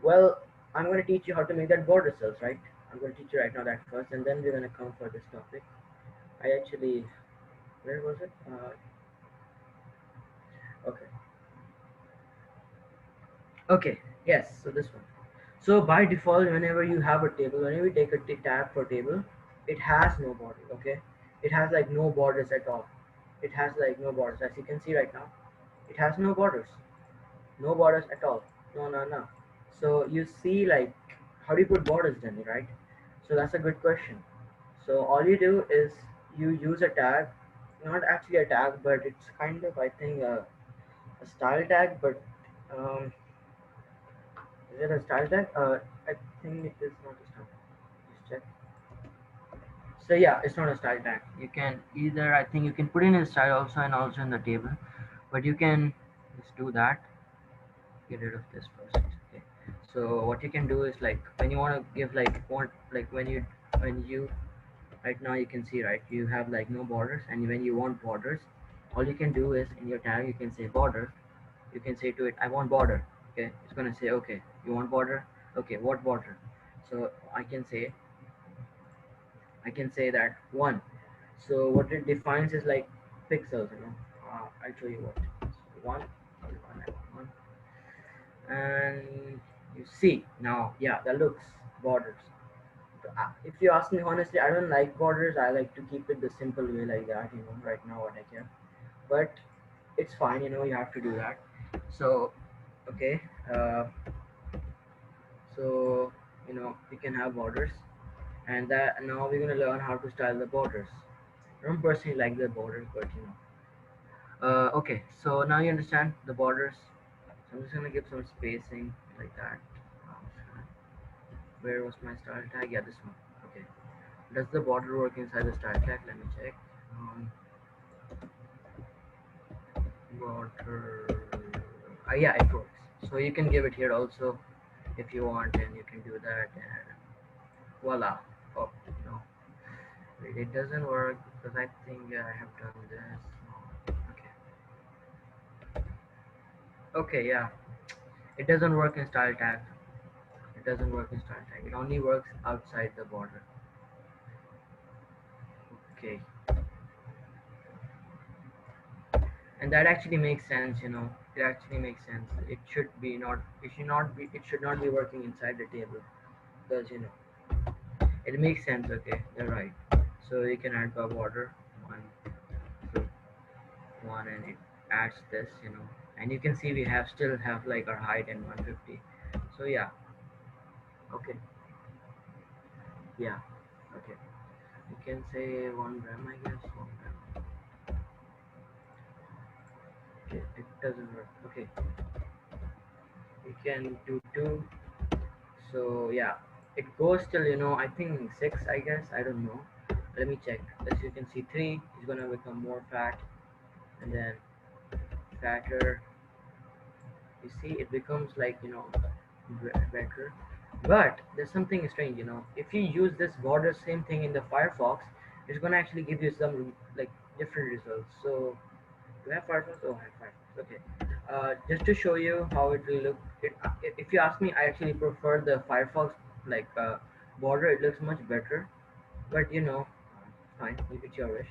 Well, I'm going to teach you how to make that border cells, right? I'm going to teach you right now that first, and then we're going to come for this topic. I actually, where was it? Okay. Okay, yes, so this one. So by default, whenever you have a table, whenever you take a tab for table, it has no border, okay? It has like no borders at all. It has like no borders, as you can see right now. It has no borders. No borders at all. No, no, no. So you see like, how do you put borders then, right? So that's a good question. So all you do is you use a tag, not actually a tag, but it's kind of, I think, a style tag, but um, is it a style tag? I think it is not a style tag. Just check. So yeah, it's not a style tag. You can either, I think you can put in a style also and also in the table, but you can just do that. Get rid of this first. Okay. So what you can do is like when you want to give like when you right now you can see, right, you have like no borders, and when you want borders, all you can do is in your tag you can say border. You can say to it, I want border. Okay, it's gonna say, okay, you want border. Okay, what border? So I can say that one. So what it defines is like pixels. I'll show you what. So one, one, and you see now, yeah, that looks borders. If you ask me honestly, I don't like borders. I like to keep it the simple way like that. Right now what I can, but it's fine. You have to do that. So okay, uh, so you can have borders, and that now we're gonna learn how to style the borders. I don't personally like the borders, but okay. So now you understand the borders. So I'm just gonna give some spacing like that. Where was my style tag? Yeah, this one. Okay. Does the border work inside the style tag? Let me check. Border. Yeah, it works. So you can give it here also if you want, and you can do that, and voila. Oh no, wait, it doesn't work because I think I have done this. Okay, yeah, it doesn't work in style tag. It doesn't work in style tag. It only works outside the border. Okay, and that actually makes sense, you know. It actually makes sense. It should be not, it should not be, it should not be working inside the table, because you know, it makes sense. Okay, you're right. So you can add bub order one, two, one, and it adds this, you know. And you can see we have still have like our height and 150. So yeah, okay, yeah, okay. You can say 1 gram, I guess. 1 gram. Okay, it doesn't work. Okay, we can do two. So yeah, it goes till, you know, I think six, I guess. I don't know. Let me check. As you can see, three is gonna become more fat, and then fatter. You see, it becomes like, you know, better. But there's something strange, you know. If you use this border same thing in the Firefox, it's gonna actually give you some like different results. So do I have Firefox? Oh, I have Firefox. Okay. Just to show you how it will look. If you ask me, I actually prefer the Firefox like border. It looks much better. But you know, fine, it's your wish.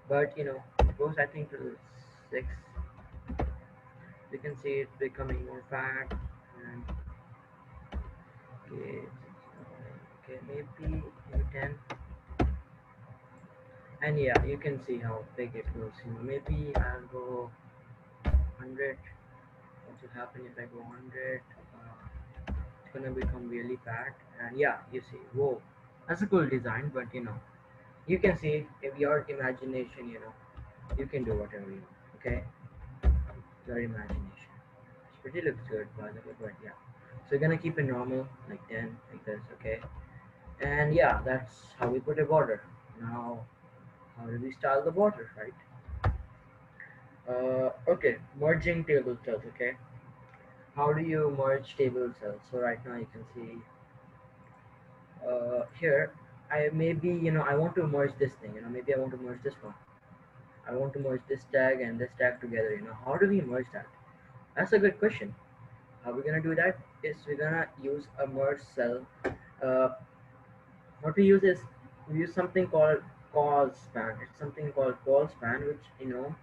But you know, it goes I think to six. You can see it becoming more fat. And okay, okay, maybe 10. And yeah, you can see how big it goes. You know, maybe I'll go 100. What will happen if I go 100? It's gonna become really fat. And yeah, you see, whoa, that's a cool design. But you know, you can see if your imagination, you know, you can do whatever you want. Okay, your imagination. It pretty looks good by the way, but yeah. So we're gonna keep it normal, like 10, like this. Okay, and yeah, that's how we put a border. Now, how do we style the border, right? Okay, merging table cells. Okay, how do you merge table cells? So right now you can see here. I maybe, you know, I want to merge this thing. You know, maybe I want to merge this one. I want to merge this tag and this tag together. You know, how do we merge that? That's a good question. How we're gonna do that is we're gonna use a merge cell. Uh, what we use is we use something called call span. It's something called call span, which, you know,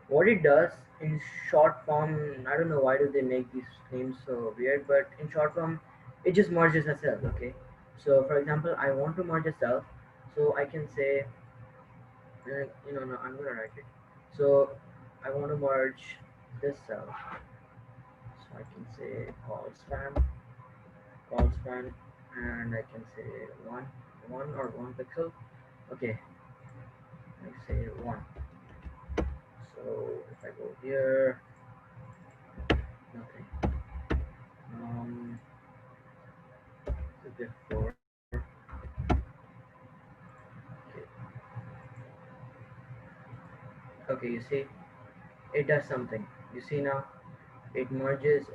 what it does in short form. I don't know why do they make these names so weird, but in short form, it just merges a cell. Okay, so for example, I want to merge a cell, so I can say, you know, no, I'm gonna write it. So I want to merge this cell, so I can say call span, and I can say one or 1 pixel. Okay, I say one. So if I go here, nothing. Before, okay, you see, it does something. You see now, it merges.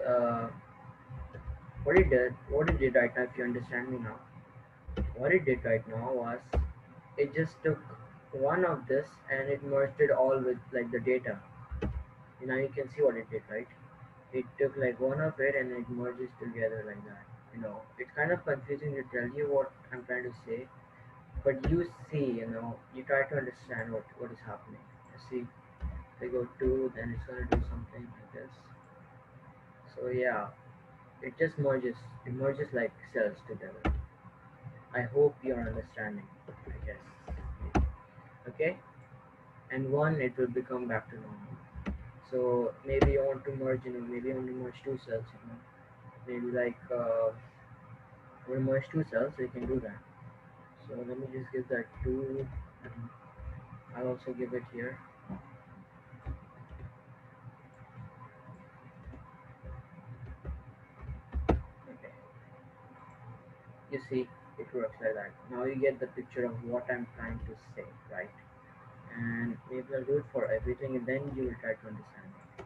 What it did right now, if you understand me now, what it did right now was it just took one of this and it merged it all with like the data. Now you can see what it did, right? It took like one of it and it merges together like that. You know, it's kind of confusing to tell you what I'm trying to say, but you see, you know, you try to understand what is happening. You see, they go two, then it's gonna do something like this. So yeah, it just merges. It merges like cells together. I hope you're understanding. I guess. Okay, and one it will become back to normal. So maybe you want to merge, you know, maybe you want to merge two cells, you know, maybe like we merge two cells, so you can do that. So let me just give that two, and I'll also give it here. Okay, you see, it works like that. Now you get the picture of what I'm trying to say, right? And maybe I'll do it for everything, and then you will try to understand it.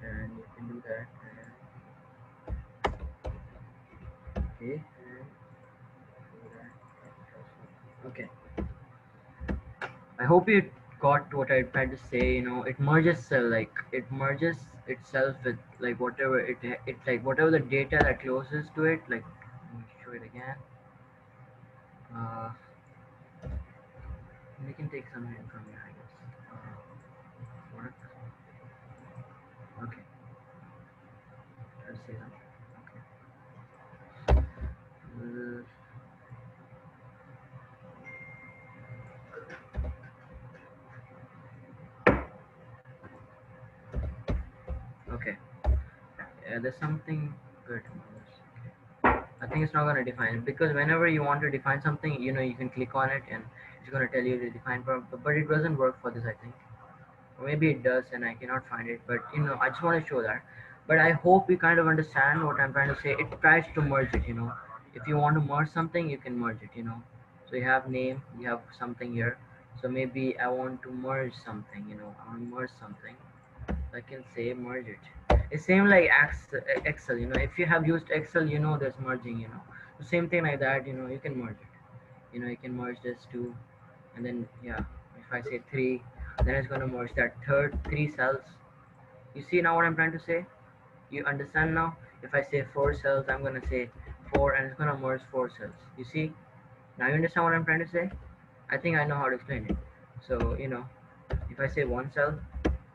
And you can do that. And, okay, and do that. Okay. I hope you got what I tried to say. You know, it merges cell, like it merges itself with like whatever it like whatever the data that closest to it. Like, let me show it again. Uh, We can take some hint from here, I guess. Work. Okay. Let's see them. Okay. Okay. Yeah, there's something good about this. Okay. I think it's not going to define it because whenever you want to define something, you can click on it and it's going to tell you to define, but it doesn't work for this, I think. Or maybe it does and I cannot find it, but I just want to show that. But I hope you kind of understand what I'm trying to say. It tries to merge it. If you want to merge something, you can merge it. So you have name, you have something here. So maybe I want to merge something. I want to merge something. I can say merge it. It's same like Excel. If you have used Excel, there's merging. The same thing like that. You can merge it. You can merge this two, and then yeah, if I say three, then it's gonna merge that third three cells. You see now what I'm trying to say? You understand now? If I say four cells, I'm gonna say four, and it's gonna merge four cells. You see? Now you understand what I'm trying to say? I think I know how to explain it. So if I say one cell,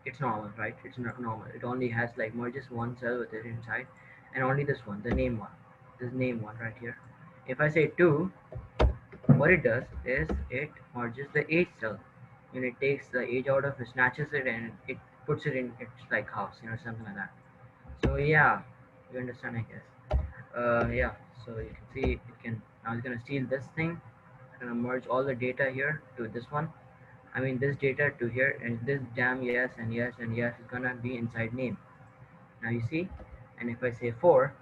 it's normal, right? It's not normal. It only has like merges one cell with it inside, and only this one, the name one, this name one right here. If I say two, what it does is it merges the age cell. It takes the age out of it, snatches it, and it puts it in its like house, something like that. So yeah, you understand, I guess. Yeah. So you can see it can now it's gonna steal this thing, it's gonna merge all the data here to this one. I mean this data to here, and this damn yes and yes and yes is gonna be inside name. Now you see, and if I say four,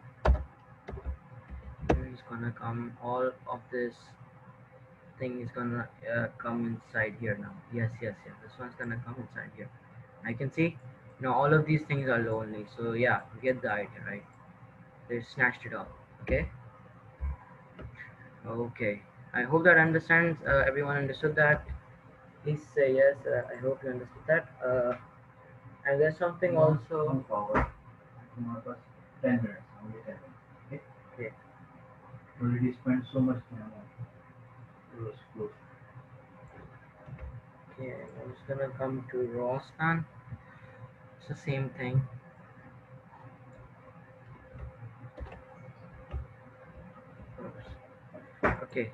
it's gonna come all of this thing is gonna come inside here now. Yes, yes, yes. This one's gonna come inside here. I can see now all of these things are lonely. So yeah, you get the idea, right? They snatched it all. Okay. Okay. I hope that understands. Everyone understood that. Please say yes. I hope you understood that. And there's something also. Move forward. Tomorrow was 10 minutes, only 10 minutes. Okay? Okay. Already spent so much time on it. Was close. Okay. I'm just gonna come to raw span. It's the same thing. Oops. Okay.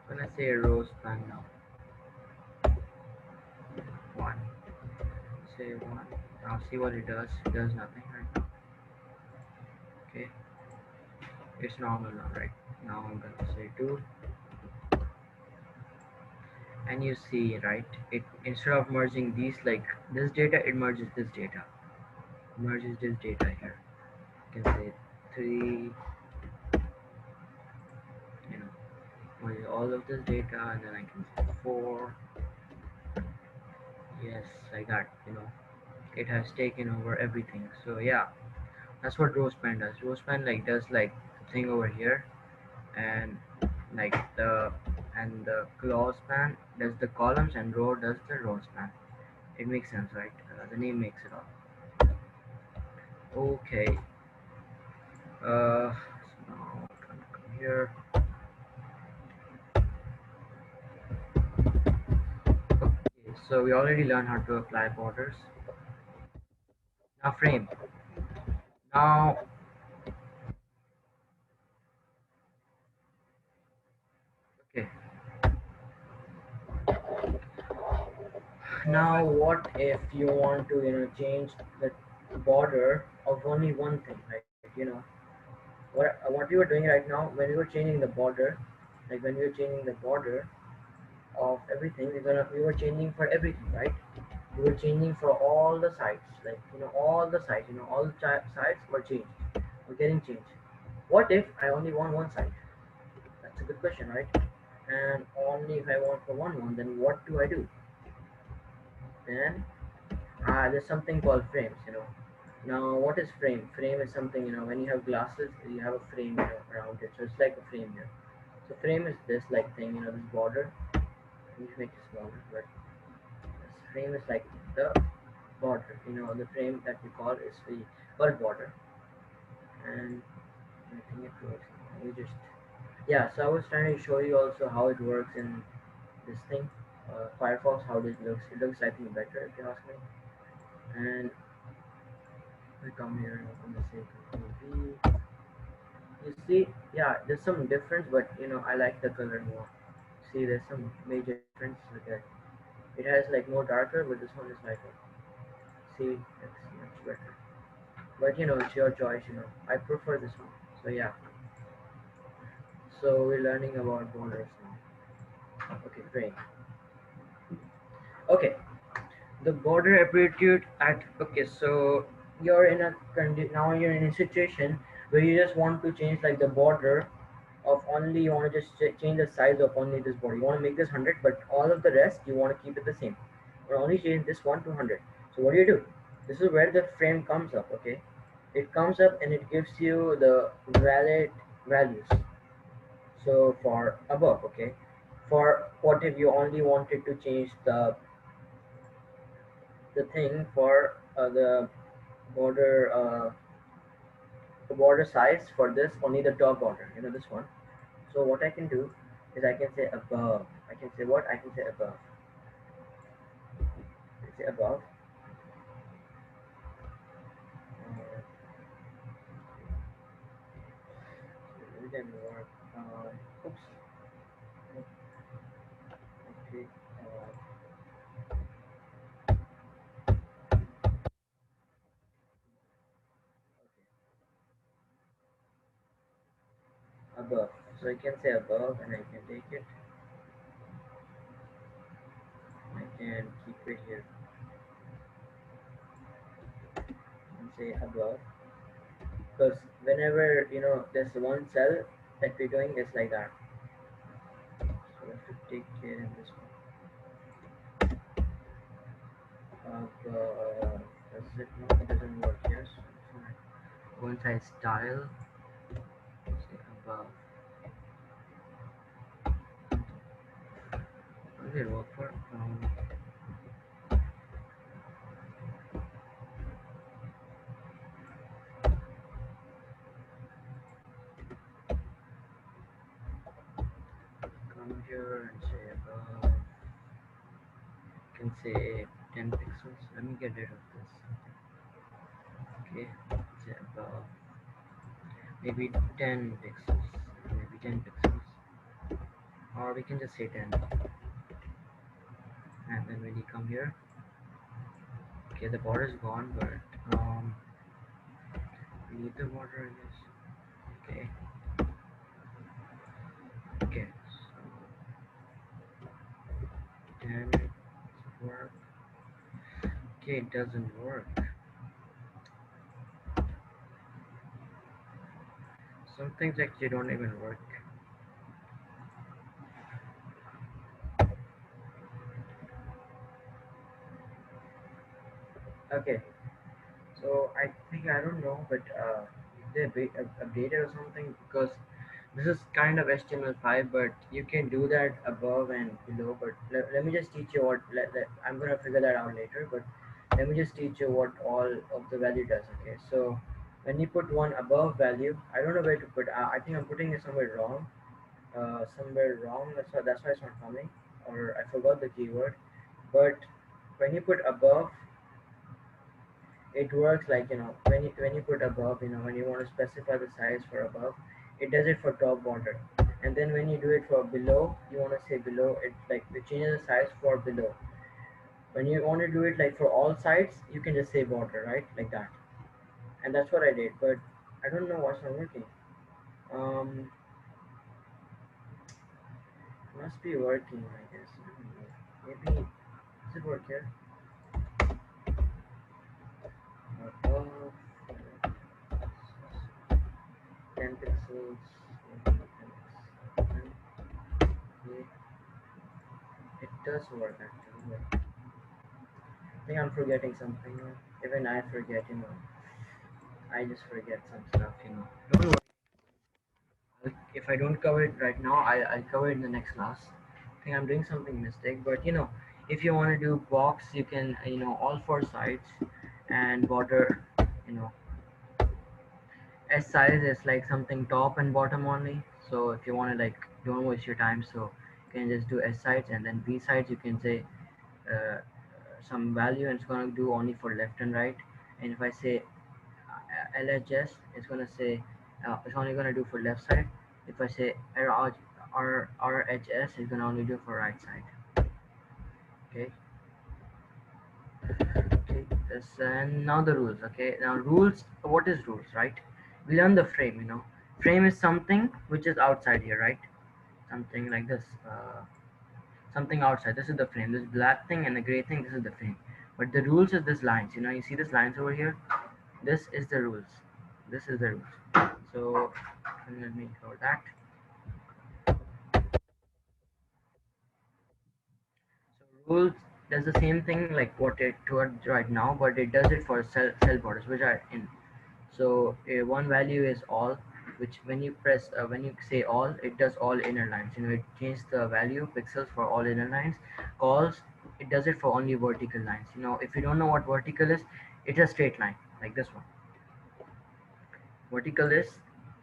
I'm gonna say row span now. One. Say one. Now see what it does. It does nothing right now. Okay. It's normal now, right? Now I'm gonna say two. And you see, right? It instead of merging these like this data, it merges this data. Merges this data here. You can say three, merge all of this data, and then I can say four. Yes, like that, it has taken over everything. So yeah, that's what rowspan does. Rowspan like does like thing over here, and like the claw span does the columns, and row does the row span. It makes sense, right? The name makes it all. Okay. So now come here. Okay, so we already learned how to apply borders. Now frame. Now, okay. Now, what if you want to, change the border of only one thing, like, what you were doing right now when we were changing the border, like when we were changing the border of everything, we were changing for everything, right? We were changing for all the sides, like all the sides, all the sides were changed, were getting changed. What if I only want one side? That's a good question, right? And only if I want for one, then what do I do? Then there's something called frames. Now, what is frame? Frame is something, when you have glasses, you have a frame, around it. So it's like a frame here. So frame is this like thing, this border. Let me make it smaller, but this frame is like the border. The frame that we call is the word border. And I think it works. You just yeah. So I was trying to show you also how it works in this thing. Firefox, how it looks. It looks, I think, better if you ask me. And we come here on the say Control V. You see, yeah, there's some difference, but I like the color more. See, there's some major difference. Look at it has like more darker, but this one is lighter. See, it's much better. But it's your choice. I prefer this one. So yeah. So we're learning about borders now. Okay, great. Okay, the border aptitude at okay. So you're in a now you're in a situation where you just want to change like the border of only you want to just change the size of only this border. You want to make this 100, but all of the rest you want to keep it the same. Or only change this one to 100. So what do? This is where the frame comes up. Okay, it comes up and it gives you the valid values. So for above, okay, for what if you only wanted to change the thing for border uh, the border size for this only the top border, this one. So what I can do is I can say above. I can say what? I can say above. I can say above. It didn't work. Oops. Okay. Above. So I can say above, and I can take it. I can keep it here and say above. Because whenever there's one cell that we're doing is like that. So we have to take care in this one. Does it no? It doesn't work. Yes. Once I style, say above. Does it work for? Come here and say above. Can say 10 pixels. Let me get rid of this. Okay, say above. Maybe 10 pixels. Maybe 10 pixels. Or we can just say 10. And then when you come here, okay, the border is gone, but we need the border, I guess. Okay. Okay. So 10 does it work? Okay, it doesn't work. Some things actually don't even work. Okay, so I think I don't know, but they updated or something because this is kind of HTML5, but you can do that above and below. But let me just teach you what. I'm gonna figure that out later, but let me just teach you what all of the value does. Okay, so when you put one above value, I don't know where to put. I think I'm putting it somewhere wrong. Somewhere wrong. That's why it's not coming, or I forgot the keyword. But when you put above, it works like when you put above, when you want to specify the size for above, it does it for top border. And then when you do it for below, you want to say below, it like it changes the size for below. When you want to do it like for all sides, you can just say border, right, like that. And that's what I did, but I don't know what's not working. um Must be working, I guess. I don't know. Maybe does it work here? Above 10 pixels. Okay. It does work actually. I think I'm forgetting something. Even I forget, I just forget some stuff. Don't worry. If I don't cover it right now, I'll cover it in the next class. I think I'm doing something mistake, but if you want to do box, you can, all four sides and border, you know, S size is like something top and bottom only. So if you want to like, don't waste your time. So You can just do S sides, and then B sides you can say uh, some value, and it's going to do only for left and right. And if I say LHS, it's going to say it's only going to do for left side. If I say RHS, it's going to only do for right side. Okay. Okay, yes, and now the rules. Okay, now rules. What is rules, right? We learn the frame. Frame is something which is outside here, right? Something like this. Something outside. This is the frame. This black thing and the gray thing. This is the frame. But the rules is this lines. You see this lines over here. This is the rules. This is the rules. So let me go that. So rules does the same thing like what it towards right now, but it does it for cell borders, which are in. So one value is all, which when you say all, it does all inner lines. It changes the value pixels for all inner lines. Calls, it does it for only vertical lines. If you don't know what vertical is, it's a straight line like this one. Vertical is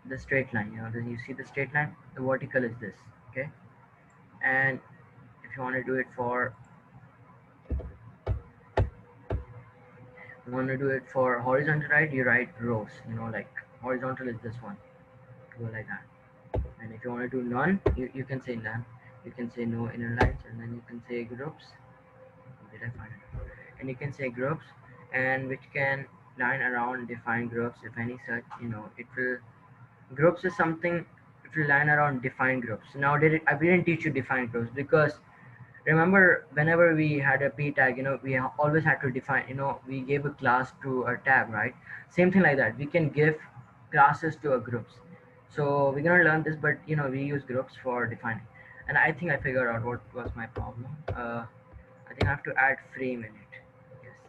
the straight line. Then you see the straight line. The vertical is this. Okay, and if you want to do it for horizontal, right, you write rows. Like horizontal is this one. Go like that. And if you want to do none, you can say none. You can say no inner lines, and then you can say groups. Did I find it? And you can say groups, and which can line around define groups. If any such, it will. Groups is something. It will line around define groups. Now, I didn't teach you define groups because remember whenever we had a p tag, we always had to define. We gave a class to a tag, right? Same thing like that. We can give classes to a groups. So we're gonna learn this, but we use groups for defining. And I think I figured out what was my problem. I think I have to add frame in it. Yes,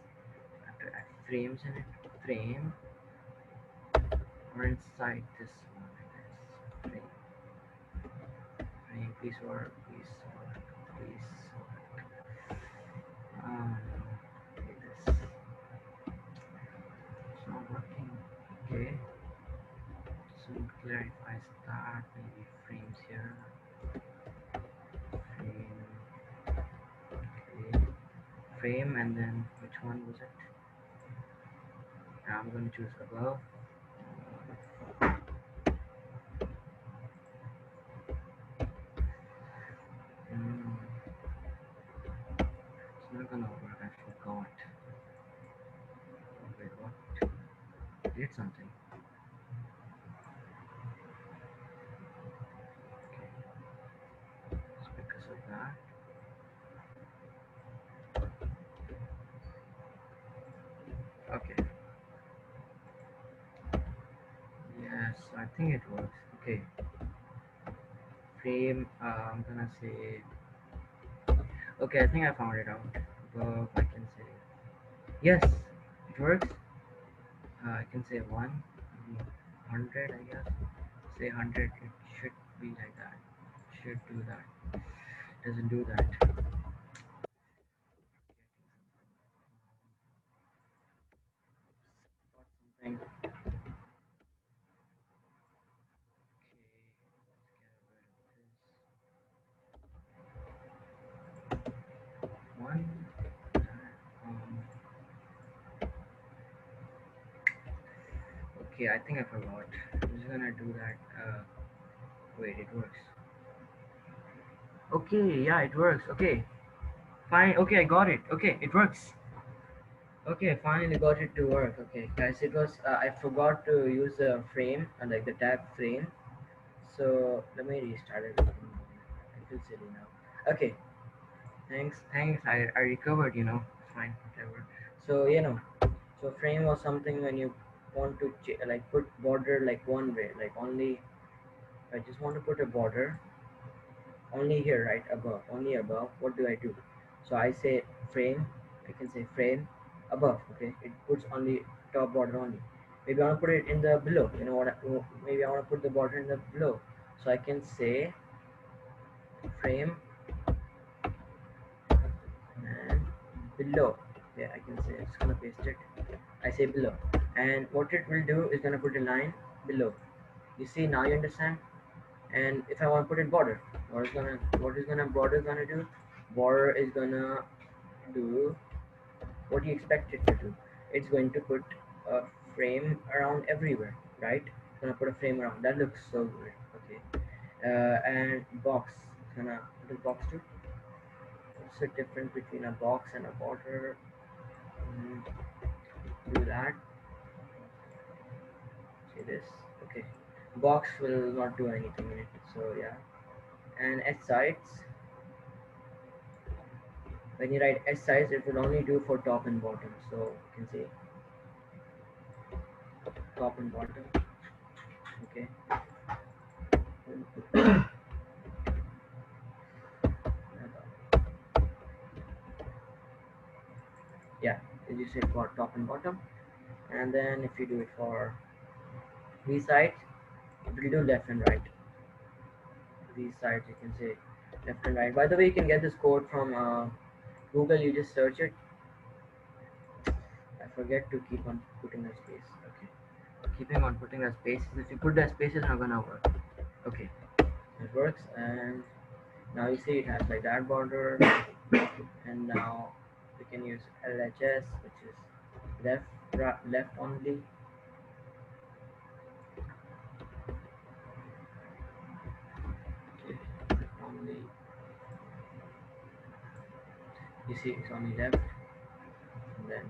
I have to add frames in it. Frame or inside this one, I guess. Frame, please work, please work, please work. Okay, this it's not working. Okay, so it clarifies that. Maybe frames here. Frame. Okay. Frame, and then which one was it? I'm going to choose above. Mm, it's not gonna work. I forgot. Oh, wait, what? I did something. Okay, it's because of that. Okay. Yes, I think it works. Okay. Frame. I'm gonna say. Okay, I think I found it out. Above, I can say. Yes, it works. I can say 100, I guess. Say 100. It should be like that. Should do that. Doesn't do that. Something. Okay, one. Um, okay, I think I forgot. I'm just gonna do that. Wait, it works. Okay, yeah, it works. Okay, fine. Okay, I got it. Okay, it works. Okay, finally got it to work. Okay, guys, it was I forgot to use the frame and like the tab frame. So let me restart it. I feel silly now. Okay, thanks. I recovered. Fine, whatever. So so frame was something when you want to like put border like one way, like only. I just want to put a border only here, right above, only above. What do I do? So I say frame. I can say frame above. Okay, it puts only top border only. Maybe I want to put it in the below. You know what? Maybe I want to put the border in the below. So I can say frame and below. Yeah, I can say it's gonna paste it. I say below, and what it will do is gonna put a line below. You see now? You understand? And if I want to put in border, border gonna do? Border is gonna do what you expect it to do. It's going to put a frame around everywhere, right? It's gonna put a frame around. That looks so good. Okay. And box. It's gonna what does box do? What's the difference between a box and a border? Mm, do that. See this? Okay. Box will not do anything in it. So yeah. And S sides. When you write S sides, it will only do for top and bottom. So you can say top and bottom. Okay. Yeah, as you said for top and bottom. And then if you do it for V sides, it will do left and right. V sides, you can say left and right. By the way, you can get this code from Google. You just search it. I forget to keep on putting a space. Okay, keeping on putting a space. If you put the space, it's not gonna work. Okay, it works. And now you see it has like that border. And now we can use LHS, which is left, left only. Okay, left only. You see, it's only left. And then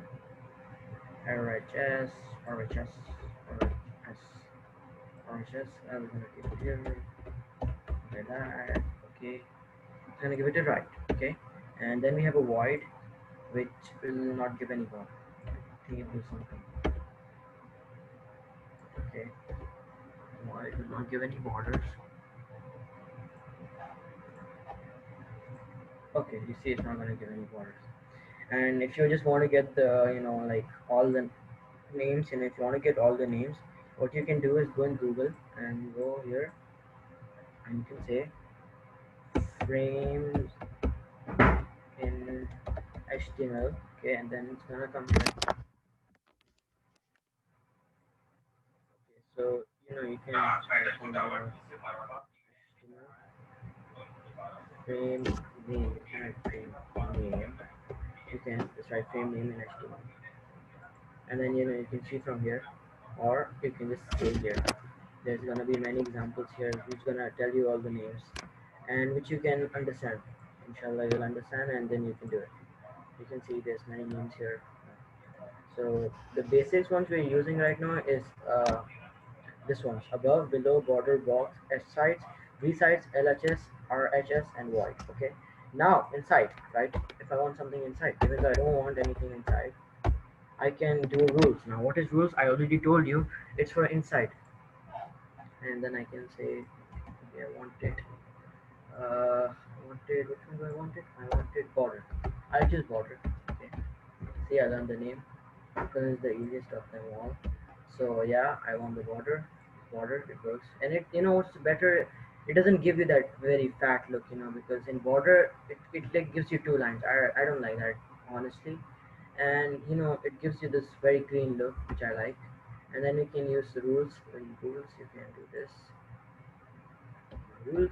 RHS, RHS, RHS, RHS. We're gonna give it here, like that. Okay, it's gonna give it a right. Okay, and then we have a void, which will not give any border. I think it will something. Okay, void will not give any borders. Okay, you see, it's not gonna give any borders. And if you just want to get the, like all the names, and if you want to get all the names, what you can do is go in Google and go here, and you can say frames in HTML. Okay, and then it's gonna come here. Okay, so you can type in your HTML frame name. You can write frame name. You can just write frame name in HTML, and then you can see from here, or you can just stay here. There's gonna be many examples here which gonna tell you all the names, and which you can understand. Inshallah, you'll understand, and then you can do it. You can see there's many names here. So the basics ones we're using right now is this ones: above, below, border, box, S sides, V sides, LHS, RHS, and void. Okay. Now inside, right? If I want something inside, even though I don't want anything inside, I can do rules. Now, what is rules? I already told you. It's for inside, and then I can say, okay, I want it. Which one do I want it? I wanted border. I'll choose border. Okay. See, I learned the name because it's the easiest of them all. So yeah, I want the border. Border, it works. And it, what's better? It doesn't give you that very fat look, because in border, it like gives you two lines. I don't like that, honestly. And it gives you this very clean look, which I like. And then you can use the rules. In rules, you can do this. Rules.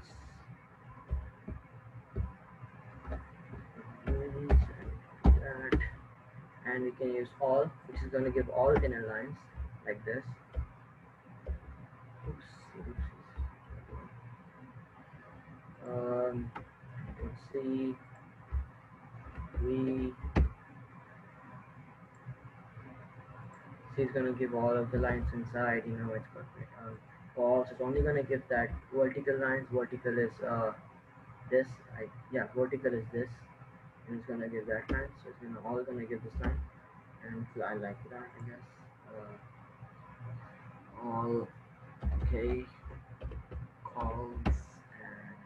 Rules and that. And we can use all, which is going to give all inner lines like this. Oops, let's see, we see it's going to give all of the lines inside. It's got false. It's only going to give that vertical lines. Vertical is this. Yeah, vertical is this, and it's going to give that line. So it's all going to give this line, and I like that, I guess. All okay. Calls, and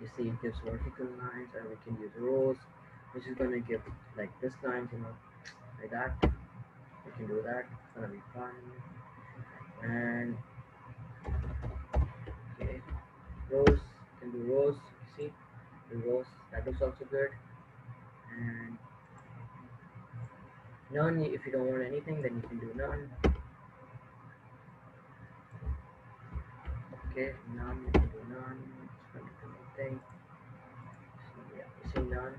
you see it gives vertical lines, and we can use rows, which is going to give like this lines, like that. We can do that. It's going to be fun. And okay, rows, can do rows. See the rows, that looks also good. And none, if you don't want anything, then you can do none. Okay, none. You can do none. It's going to do nothing. So yeah, you see none.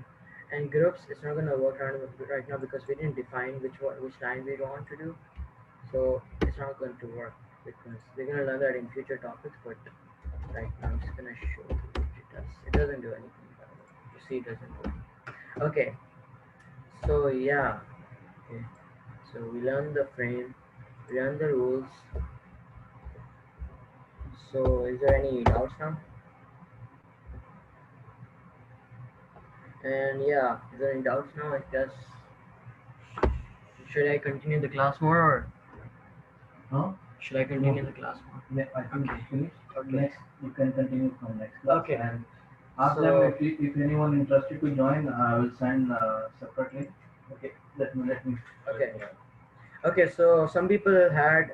And groups, it's not gonna work right now because we didn't define which line we want to do. So it's not going to work because we're gonna learn that in future topics. But right now I'm just gonna show you what it does. It doesn't do anything. By the way. You see, it doesn't work. Okay. So yeah. Okay. So we learned the frame. We learned the rules. So is there any doubts now? And yeah, is there any doubts now? I guess should I continue the class more or Huh? should I continue the class more? I think Okay. it's finished. Okay. Next, you can continue from next class. Okay. And ask them So if anyone interested to join. I will send separately. Okay. Let me. okay. Okay. So some people had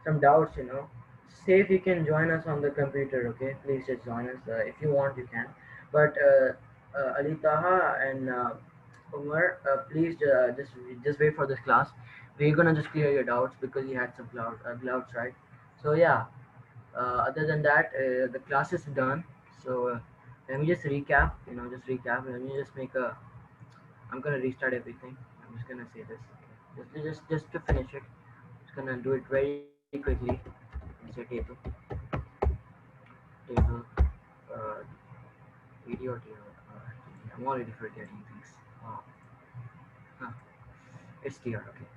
some doubts. Say if you can join us on the computer. Okay. Please just join us. If you want, you can. But Ali Taha and Umar, please just wait for this class. We're gonna just clear your doubts because you had some doubts, right? So yeah. Other than that, the class is done. So let me just recap. Just recap. Let me just make a. I'm gonna restart everything. I'm just gonna say this. Okay. Just to finish it. Just gonna do it very quickly. Say table, uh, video table. I'm already forgetting things. Oh, huh. It's tr. Okay,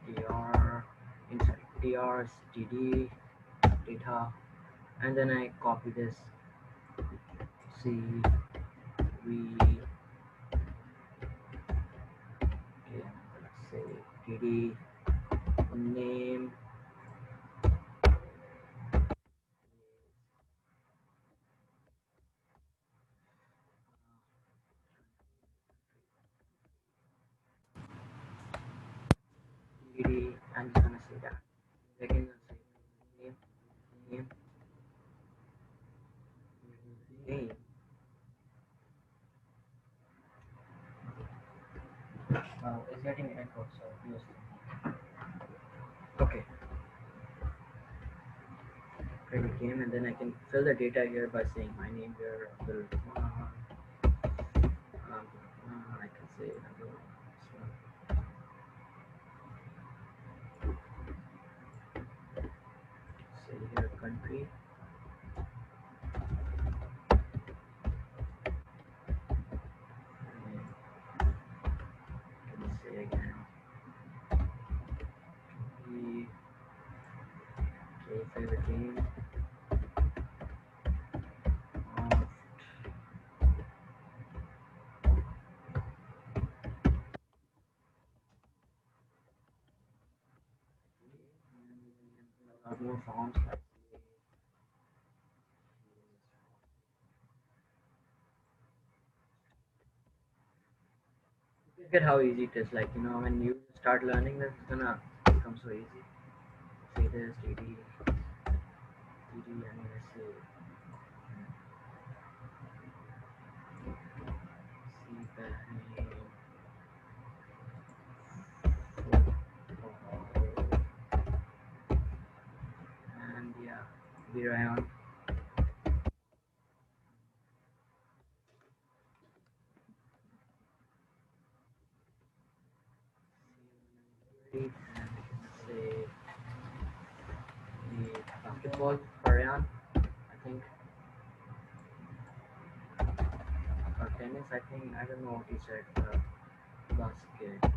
tr inside tr std data, and then I copy this. C we okay, let's say td name td. I'm just gonna say that. Second, gonna say name name name. It's getting echo, so use okay. Create a game, and then I can fill the data here by saying my name here. Abdul Rahman. I can say Abdul Rahman. Say here country. And can say again the favorite game of a lot more forms like look at how easy it is. Like when you start learning this, it's gonna become so easy. Say this DD, I'm gonna say see that name. And yeah, here I am. And say the basketball Ariane, I think, or tennis. I think I don't know what he said. Basketball.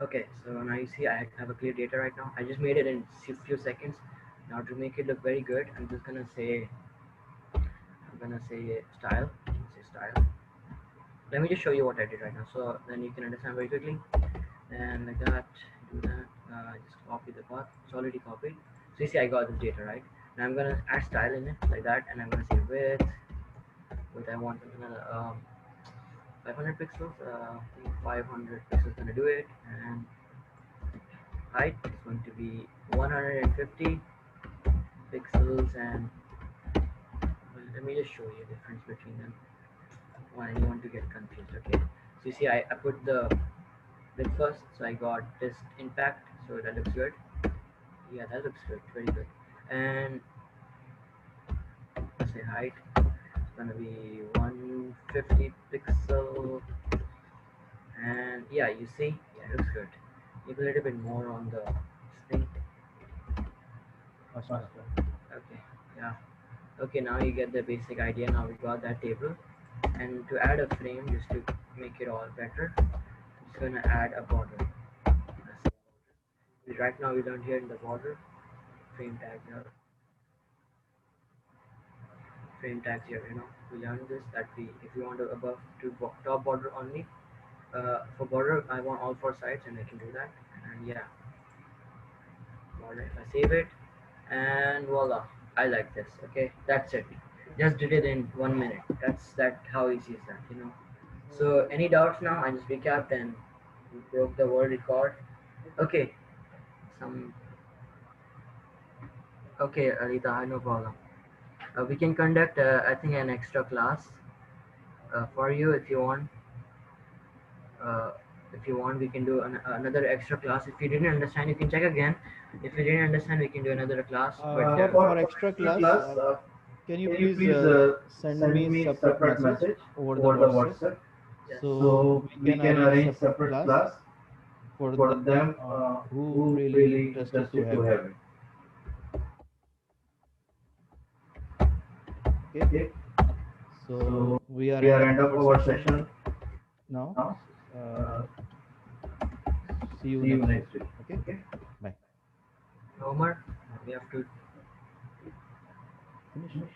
Okay, so now you see I have a clear data right now. I just made it in few seconds. Now to make it look very good, I'm gonna say style. Say style. Let me just show you what I did right now, so then you can understand very quickly. And like that, do that. Just copy the path. It's already copied. So you see, I got this data right. Now I'm gonna add style in it like that, and I'm gonna say width. Width I want another 500 pixels. I think 500 pixels gonna do it, and height is going to be 150 pixels. And well, let me just show you the difference between them. Why you want to get confused? Okay. So you see, I put the with first. So I got this impact. So that looks good. Yeah, that looks good. Very good. And let's say height. It's gonna be 150 pixel. And yeah, you see, yeah, it looks good. Maybe a little bit more on the thing. Faster. Okay, yeah. Okay, now you get the basic idea. Now we got that table. And to add a frame, just to make it all better, I'm just gonna add a border. Right now we learned here in the border, frame tag here, frame tags here, we learned this that if we want to above to top border only, for border I want all four sides and I can do that. And yeah, border, if I save it, and voila, I like this. Okay, that's it. Just did it in 1 minute. That how easy is that. So any doubts now? I just recapped and we broke the world record. Okay, some okay, Alita, no problem. We can conduct, I think, an extra class for you if you want. Uh, if you want, we can do another extra class. If you didn't understand, you can check again. If you didn't understand, we can do another class. But For extra class, can you please send me separate message over the WhatsApp yes, so we can arrange separate class for them who really interested to have it. Okay. So we are end up our session now. Uh, See you next week. Okay. Bye. Omar, we have to Finish.